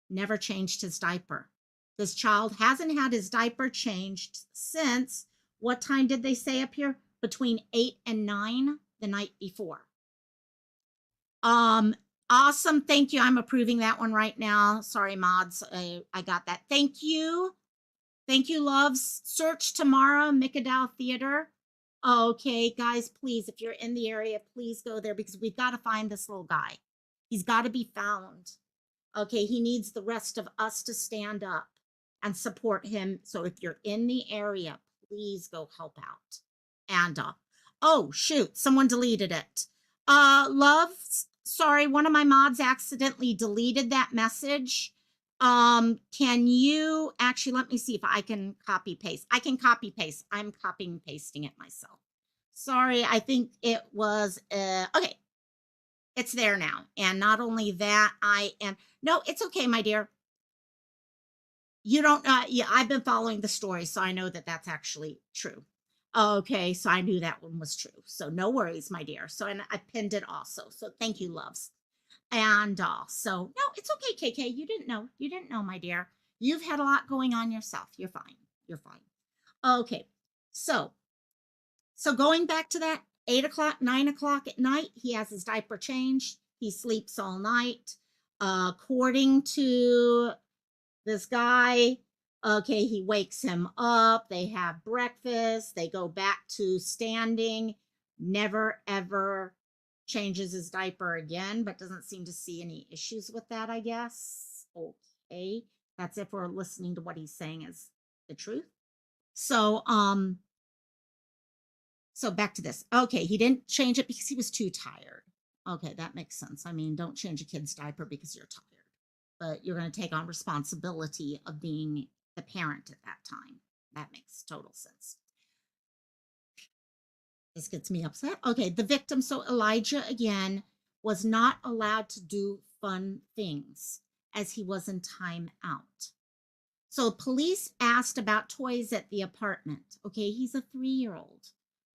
never changed his diaper. This child hasn't had his diaper changed since, what time did they say up here? Between 8 and 9 the night before. Awesome. Thank you. I'm approving that one right now. Sorry, mods. I got that. Thank you. Thank you, loves. Search tomorrow, Mickadow Theater. Okay, guys, please, if you're in the area, please go there because we've got to find this little guy. He's got to be found. Okay, he needs the rest of us to stand up and support him. So if you're in the area, please go help out. And, oh, shoot, someone deleted it. Loves, sorry, one of my mods accidentally deleted that message. Can you actually, let me see if I can copy paste. I can copy paste. I'm copying and pasting it myself. Sorry, I think it was, okay. It's there now. And not only that, no, it's okay, my dear. You don't, yeah, I've been following the story, so I know that that's actually true. Okay, so I knew that one was true. So no worries, my dear. So, and I pinned it also. So thank you, loves. And so, no, it's okay, KK. You didn't know. You didn't know, my dear. You've had a lot going on yourself. You're fine. You're fine. Okay, so going back to that, 8 o'clock, 9 o'clock at night, he has his diaper changed. He sleeps all night. According to this guy, okay, he wakes him up. They have breakfast. They go back to standing. Never, ever changes his diaper again, but doesn't seem to see any issues with that, I guess. Okay. That's if we're listening to what he's saying is the truth. So, so back to this. Okay, he didn't change it because he was too tired. Okay, that makes sense. I mean, don't change a kid's diaper because you're tired, but you're going to take on responsibility of being the parent at that time. That makes total sense. This gets me upset. Okay, the victim, so Elijah again, was not allowed to do fun things as he was in time out. So police asked about toys at the apartment. Okay, he's a 3-year-old.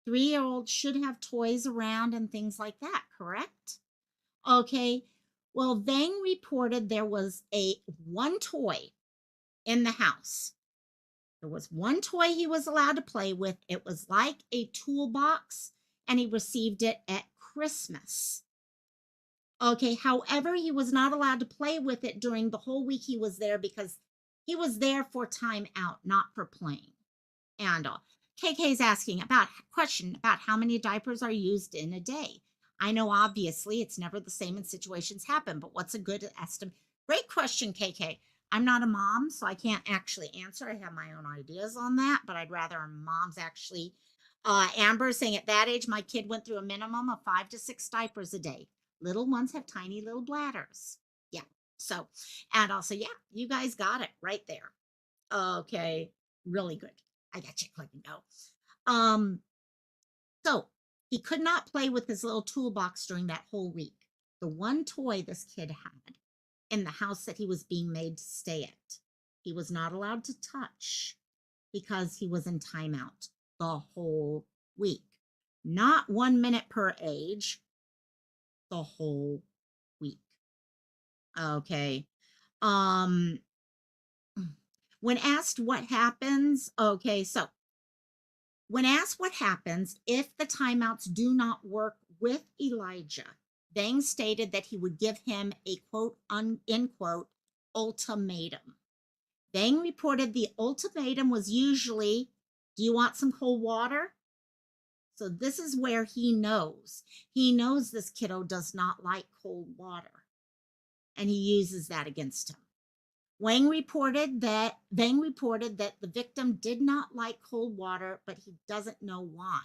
3-year-old should have toys around and things like that, correct? Okay, well, Vang reported there was one toy in the house. There was one toy he was allowed to play with. It was like a toolbox, and he received it at Christmas. Okay, however, he was not allowed to play with it during the whole week he was there because he was there for time out, not for playing. And KK's asking about question about how many diapers are used in a day. I know obviously it's never the same and situations happen, but what's a good estimate? Great question, KK. I'm not a mom, so I can't actually answer. I have my own ideas on that, but I'd rather moms actually. Amber saying at that age, my kid went through a minimum of 5 to 6 diapers a day. Little ones have tiny little bladders. Yeah. So, and also, yeah, you guys got it right there. Okay. Really good. I got you clicking go. So he could not play with his little toolbox during that whole week. The one toy this kid had in the house that he was being made to stay at, he was not allowed to touch because he was in timeout the whole week. Not 1 minute per age, the whole week. Okay. When asked what happens, okay, so when asked what happens if the timeouts do not work with Elijah, Vang stated that he would give him a quote, end quote, ultimatum. Vang reported the ultimatum was usually, do you want some cold water? So this is where he knows. He knows this kiddo does not like cold water. And he uses that against him. Vang reported that the victim did not like cold water, but he doesn't know why.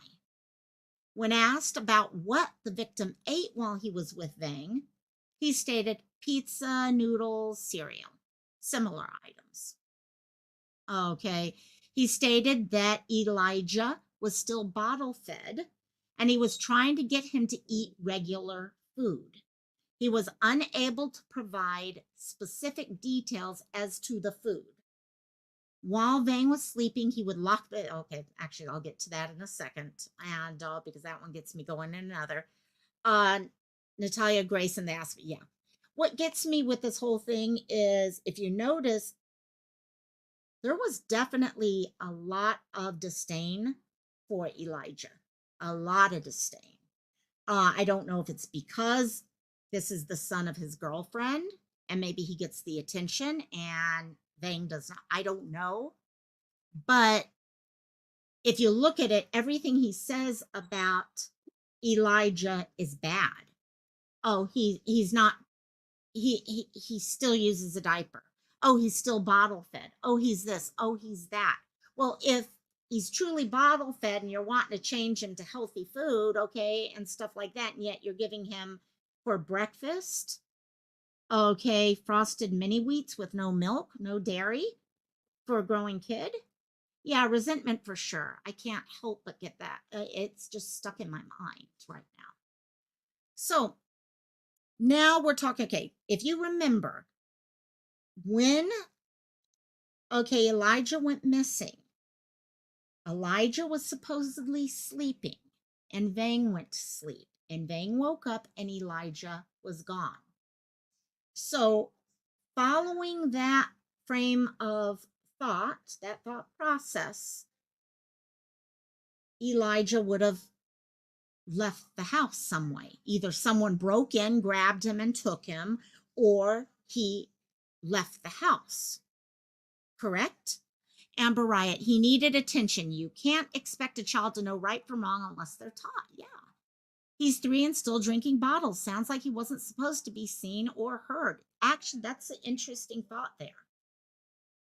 When asked about what the victim ate while he was with Vang, he stated pizza, noodles, cereal, similar items. Okay. He stated that Elijah was still bottle fed, and he was trying to get him to eat regular food. He was unable to provide specific details as to the food. While Vang was sleeping, he would lock the. Okay, actually, I'll get to that in a second, and because that one gets me going in another. Uh, Natalia Grayson, they asked me, yeah. What gets me with this whole thing is, if you notice, there was definitely a lot of disdain for Elijah, a lot of disdain. I don't know if it's because this is the son of his girlfriend and maybe he gets the attention and Vang does not. I don't know. But if you look at it, everything he says about Elijah is bad. Oh, he's not he still uses a diaper. Oh, he's still bottle fed. Oh, he's this. Oh, he's that. Well, if he's truly bottle fed and you're wanting to change him to healthy food, okay, and stuff like that, and yet you're giving him for breakfast, okay, frosted mini wheats with no milk, no dairy for a growing kid. Yeah, resentment for sure. I can't help but get that. It's just stuck in my mind right now. So now we're talking, okay, if you remember, when, okay, Elijah went missing, Elijah was supposedly sleeping, and Vang went to sleep, and Vang woke up, and Elijah was gone. So, following that frame of thought, that thought process, Elijah would have left the house some way. Either someone broke in, grabbed him, and took him, or he left the house. Correct? Amber Riot, he needed attention. You can't expect a child to know right from wrong unless they're taught. Yeah. He's 3 and still drinking bottles. Sounds like he wasn't supposed to be seen or heard. Actually, that's an interesting thought there.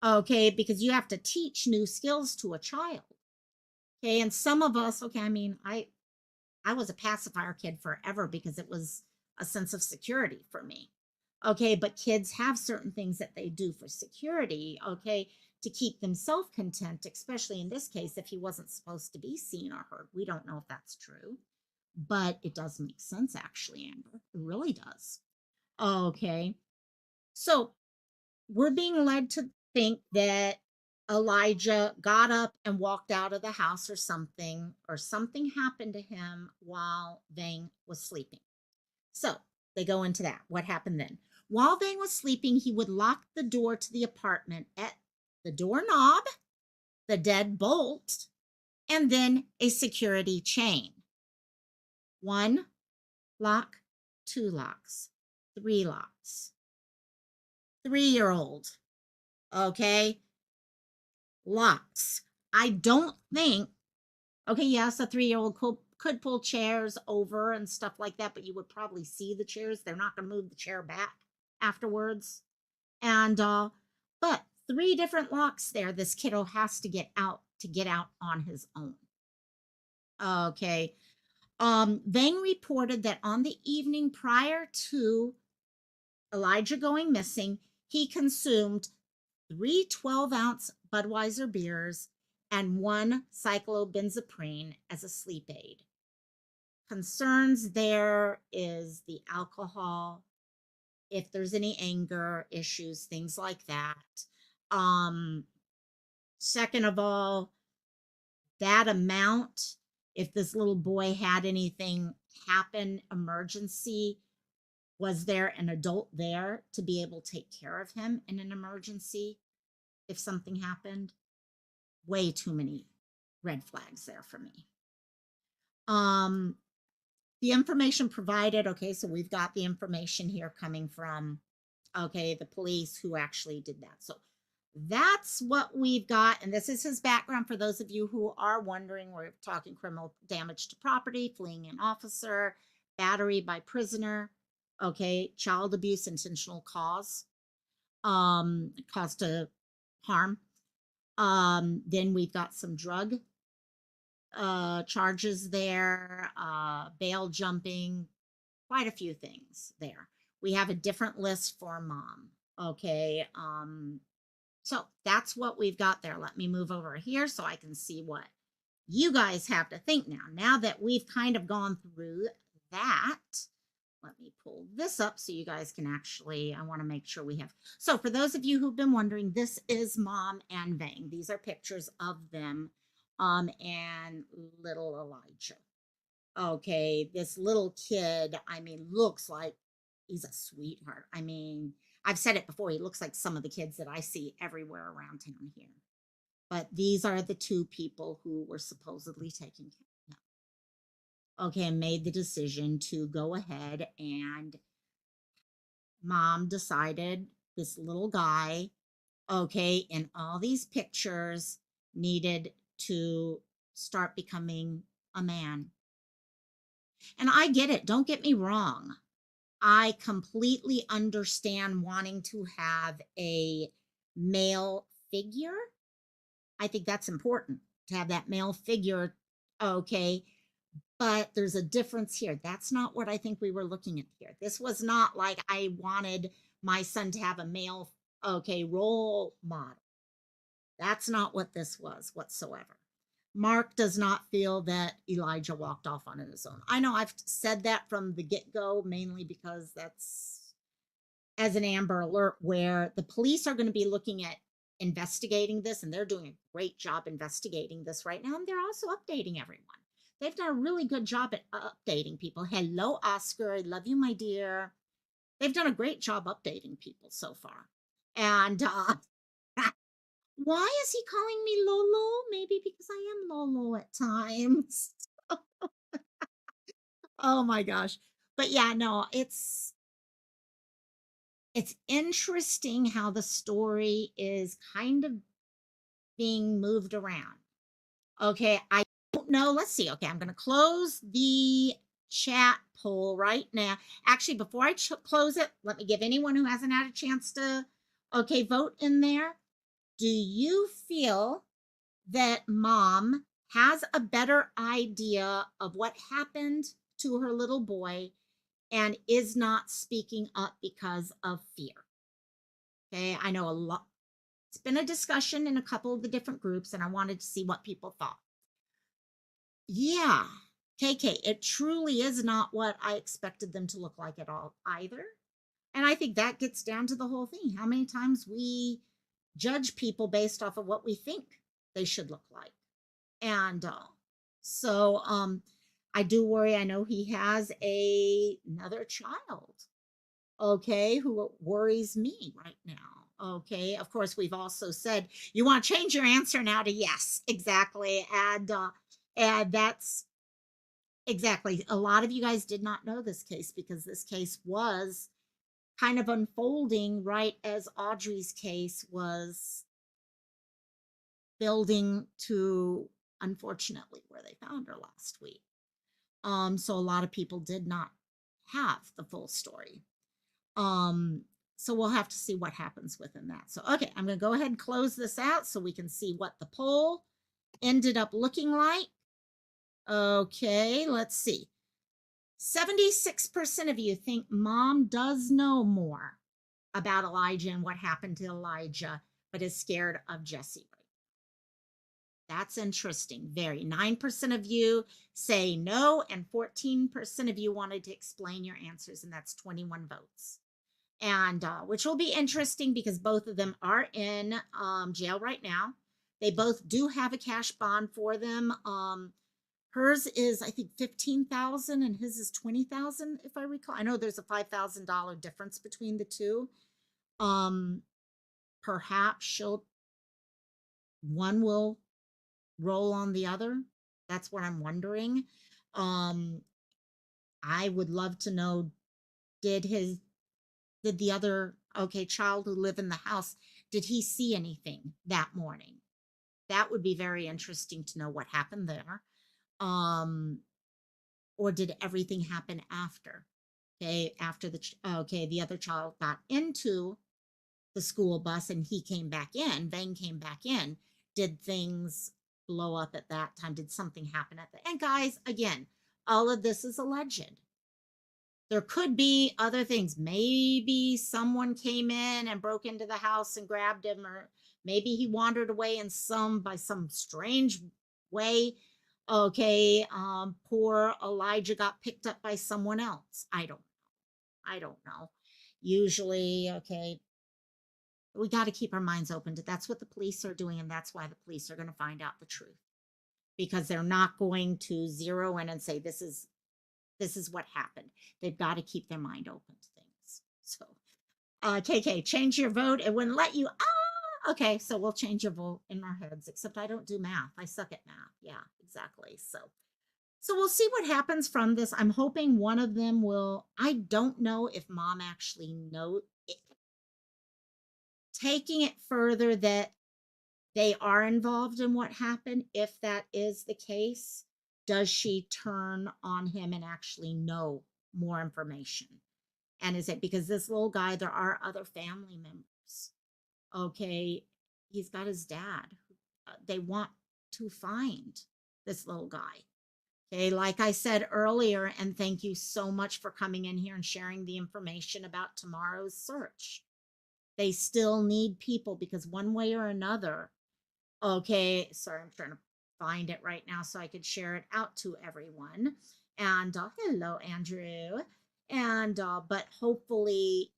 Okay, because you have to teach new skills to a child. Okay, and some of us, okay, I mean, I was a pacifier kid forever because it was a sense of security for me. Okay, but kids have certain things that they do for security, okay, to keep themselves content, especially in this case, if he wasn't supposed to be seen or heard. We don't know if that's true, but it does make sense, actually, Amber. It really does. Okay, so we're being led to think that Elijah got up and walked out of the house or something happened to him while Vang was sleeping. So they go into that. What happened then? While Vang was sleeping, he would lock the door to the apartment at the doorknob, the deadbolt, and then a security chain. 1 lock, 2 locks, 3 locks. 3-year-old, okay, locks. I don't think, okay, yes, a 3-year-old could pull chairs over and stuff like that, but you would probably see the chairs. They're not going to move the chair back afterwards. And, but 3 different locks there. This kiddo has to get out on his own. Okay. Vang reported that on the evening prior to Elijah going missing, he consumed 3 12-ounce Budweiser beers and 1 cyclobenzaprine as a sleep aid. Concerns there is the alcohol, if there's any anger issues, things like that. Second of all, that amount, if this little boy had anything happen, emergency, was there an adult there to be able to take care of him in an emergency if something happened? Way too many red flags there for me. The information provided, okay, so we've got the information here coming from, okay, the police who actually did that. So that's what we've got. And this is his background for those of you who are wondering. We're talking criminal damage to property, fleeing an officer, battery by prisoner, okay, child abuse, intentional cause to harm. Then we've got some drug charges there, bail jumping, quite a few things there. We have a different list for mom. Okay. So that's what we've got there. Let me move over here so I can see what You guys have to think now. Now that we've kind of gone through that, let me pull this up so you guys can actually, I want to make sure we have. So for those of you who've been wondering, this is Mom and Vang. These are pictures of them and little Elijah. Okay, this little kid, I mean, looks like he's a sweetheart. I mean, I've said it before, he looks like some of the kids that I see everywhere around town here. But these are the two people who were supposedly taking care of him. Okay, and made the decision to go ahead, and Mom decided this little guy, okay, in all these pictures needed to start becoming a man. And I get it. Don't get me wrong. I completely understand wanting to have a male figure. I think that's important to have that male figure. Okay. But there's a difference here. That's not what I think we were looking at here. This was not like I wanted my son to have a male, okay, role model. That's not what this was whatsoever. Mark does not feel that Elijah walked off on his own. I know I've said that from the get go, mainly because that's as an Amber Alert, where the police are going to be looking at investigating this, and they're doing a great job investigating this right now. And they're also updating everyone. They've done a really good job at updating people. Hello, Oscar. I love you, my dear. They've done a great job updating people so far. And why is he calling me Lolo? Maybe because I am Lolo at times. Oh my gosh. But yeah, no, it's interesting how the story is kind of being moved around. Okay, I don't know. Let's see. Okay, I'm going to close the chat poll right now. Actually, before I close it, let me give anyone who hasn't had a chance to, okay, vote in there. Do you feel that Mom has a better idea of what happened to her little boy and is not speaking up because of fear? Okay, I know a lot. It's been a discussion in a couple of the different groups, and I wanted to see what people thought. Yeah, KK, it truly is not what I expected them to look like at all either. And I think that gets down to the whole thing. How many times we judge people based off of what we think they should look like. And so I do worry. I know he has another child, okay, who worries me right now. Okay, of course, we've also said you want to change your answer now to yes, exactly. And that's exactly, a lot of you guys did not know this case because this case was kind of unfolding right as Audrey's case was building to, unfortunately, where they found her last week. So a lot of people did not have the full story. So we'll have to see what happens within that. So, okay, I'm going to go ahead and close this out so we can see what the poll ended up looking like. Okay, let's see. 76% of you think Mom does know more about Elijah and what happened to Elijah, but is scared of Jesse. That's interesting. Very. 9% of you say no, and 14% of you wanted to explain your answers, and that's 21 votes. And which will be interesting because both of them are in jail right now. They both do have a cash bond for them. Hers is, I think, 15,000, and his is 20,000, if I recall. I know there's a $5,000 difference between the two. Perhaps one will roll on the other. That's what I'm wondering. I would love to know, did the other, okay, child who lived in the house, did he see anything that morning? That would be very interesting to know what happened there. Or did everything happen after? Okay, after the other child got into the school bus and he came back in, Vang came back in. Did things blow up at that time? Did something happen at the end? Guys, again, all of this is alleged. There could be other things. Maybe someone came in and broke into the house and grabbed him, or maybe he wandered away by some strange way. Okay, poor Elijah got picked up by someone else. I don't know. Usually, okay, we got to keep our minds open to that's what the police are doing, and that's why the police are going to find out the truth because they're not going to zero in and say this is what happened. They've got to keep their mind open to things. So, KK, change your vote. It wouldn't let you. Ah, okay, so we'll change your vote in our heads. Except I don't do math. I suck at math. Yeah, exactly. So we'll see what happens from this. I'm hoping one of them will. I don't know if mom actually knows. Taking it further that they are involved in what happened, if that is the case, does she turn on him and actually know more information? And is it because this little guy, there are other family members? Okay, he's got his dad. They want to find this little guy. Okay, like I said earlier, and thank you so much for coming in here and sharing the information about tomorrow's search. They still need people because one way or another, okay, sorry, I'm trying to find it right now so I could share it out to everyone. And hello, Andrew. And but hopefully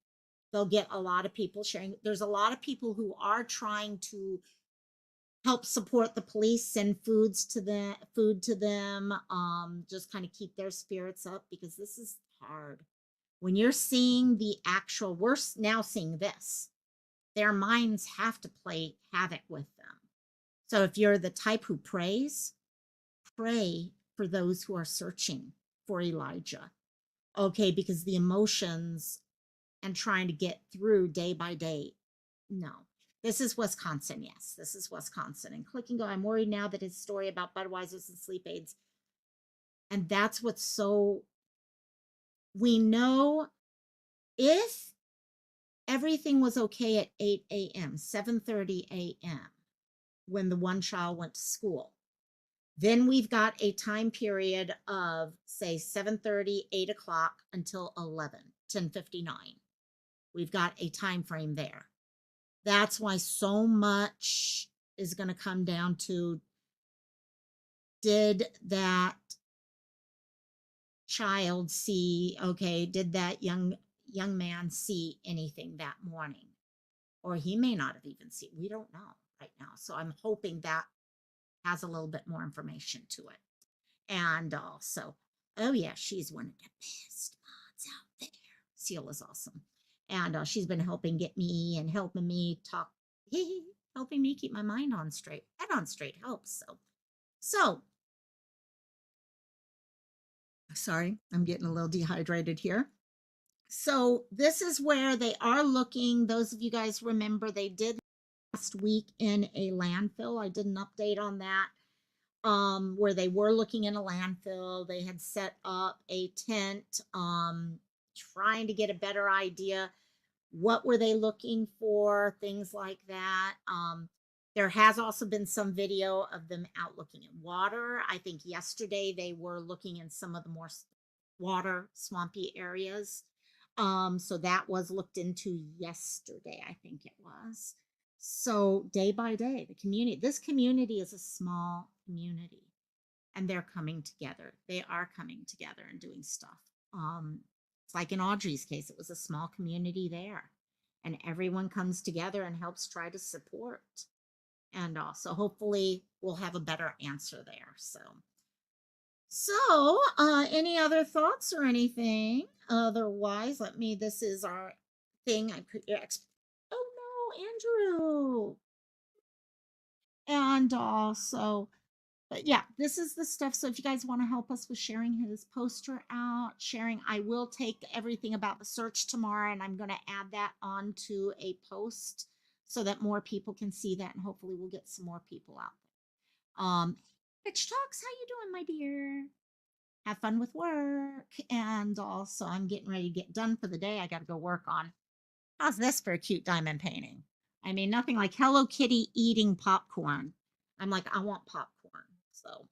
they'll get a lot of people sharing. There's a lot of people who are trying to help support the police, send food to them, just kind of keep their spirits up because this is hard. When you're seeing the actual, we're now seeing this, their minds have to play havoc with them. So if you're the type who prays, pray for those who are searching for Elijah. Okay, because the emotions and trying to get through day by day. No. This is Wisconsin. Yes, this is Wisconsin. And click and go. I'm worried now that his story about Budweiser's and sleep aids. And that's what's so, we know if everything was okay at 8 a.m., 7:30 a.m., when the one child went to school. Then we've got a time period of, say, 7:30, 8 o'clock until 11, 10:59. We've got a time frame there. That's why so much is going to come down to, did that child see, okay, did that young man see anything that morning? Or he may not have even seen, we don't know right now. So I'm hoping that has a little bit more information to it. And also, oh yeah, she's one of the best mods out there. Seal is awesome. And she's been helping get me and helping me talk, helping me keep my mind on straight. Head on straight helps. So, sorry, I'm getting a little dehydrated here. So this is where they are looking. Those of you guys remember they did last week in a landfill. I did an update on that. Where they were looking in a landfill. They had set up a tent, trying to get a better idea. What were they looking for? Things like that. There has also been some video of them out looking at water. I think yesterday they were looking in some of the more water swampy areas. So that was looked into yesterday, I think it was. So day by day, the community, this community is a small community and they're coming together. They are coming together and doing stuff. It's like in Audrey's case, it was a small community there and everyone comes together and helps try to support. And also hopefully we'll have a better answer there. So any other thoughts or anything? Otherwise, this is our thing. I put your oh no, Andrew. And also, but yeah, this is the stuff. So if you guys want to help us with sharing his poster out, I will take everything about the search tomorrow and I'm going to add that onto a post so that more people can see that and hopefully we'll get some more people out there. Bitch Talks, how you doing, my dear? Have fun with work. And also I'm getting ready to get done for the day. I got to go work on. How's this for a cute diamond painting? I mean, nothing like Hello Kitty eating popcorn. I'm like, I want popcorn. So,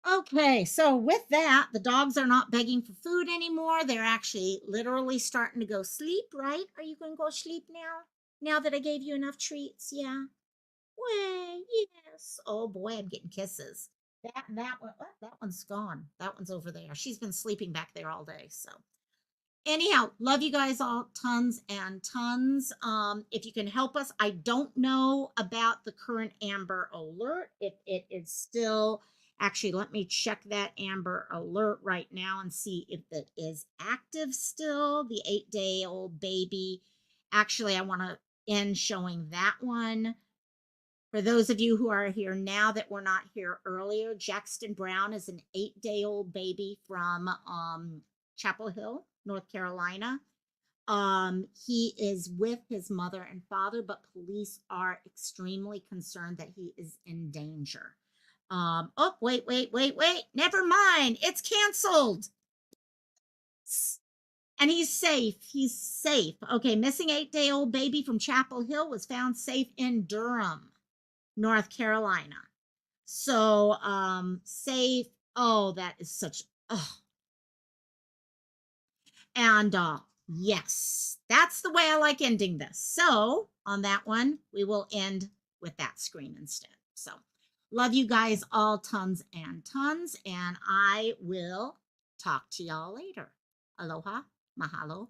okay. So with that, the dogs are not begging for food anymore. They're actually literally starting to go sleep, right? Are you going to go sleep now? Now that I gave you enough treats? Yeah. Well, yes. Oh boy, I'm getting kisses. That one, oh, that one's gone. That one's over there. She's been sleeping back there all day. So anyhow, love you guys all tons and tons. If you can help us, I don't know about the current Amber Alert. If it is still, actually, let me check that Amber Alert right now and see if it is active still. The 8-day-old baby. Actually, I want to end showing that one. For those of you who are here now that were not here earlier, Jackson Brown is an 8-day-old baby from Chapel Hill, North Carolina. He is with his mother and father, but police are extremely concerned that he is in danger. Oh, wait. Never mind. It's canceled. And he's safe. He's safe. Okay, missing 8-day-old baby from Chapel Hill was found safe in Durham, North Carolina. So safe. Oh, that is such oh. And yes, that's the way I like ending this. So on that one, we will end with that screen instead. So love you guys all tons and tons, and I will talk to y'all later. Aloha, mahalo.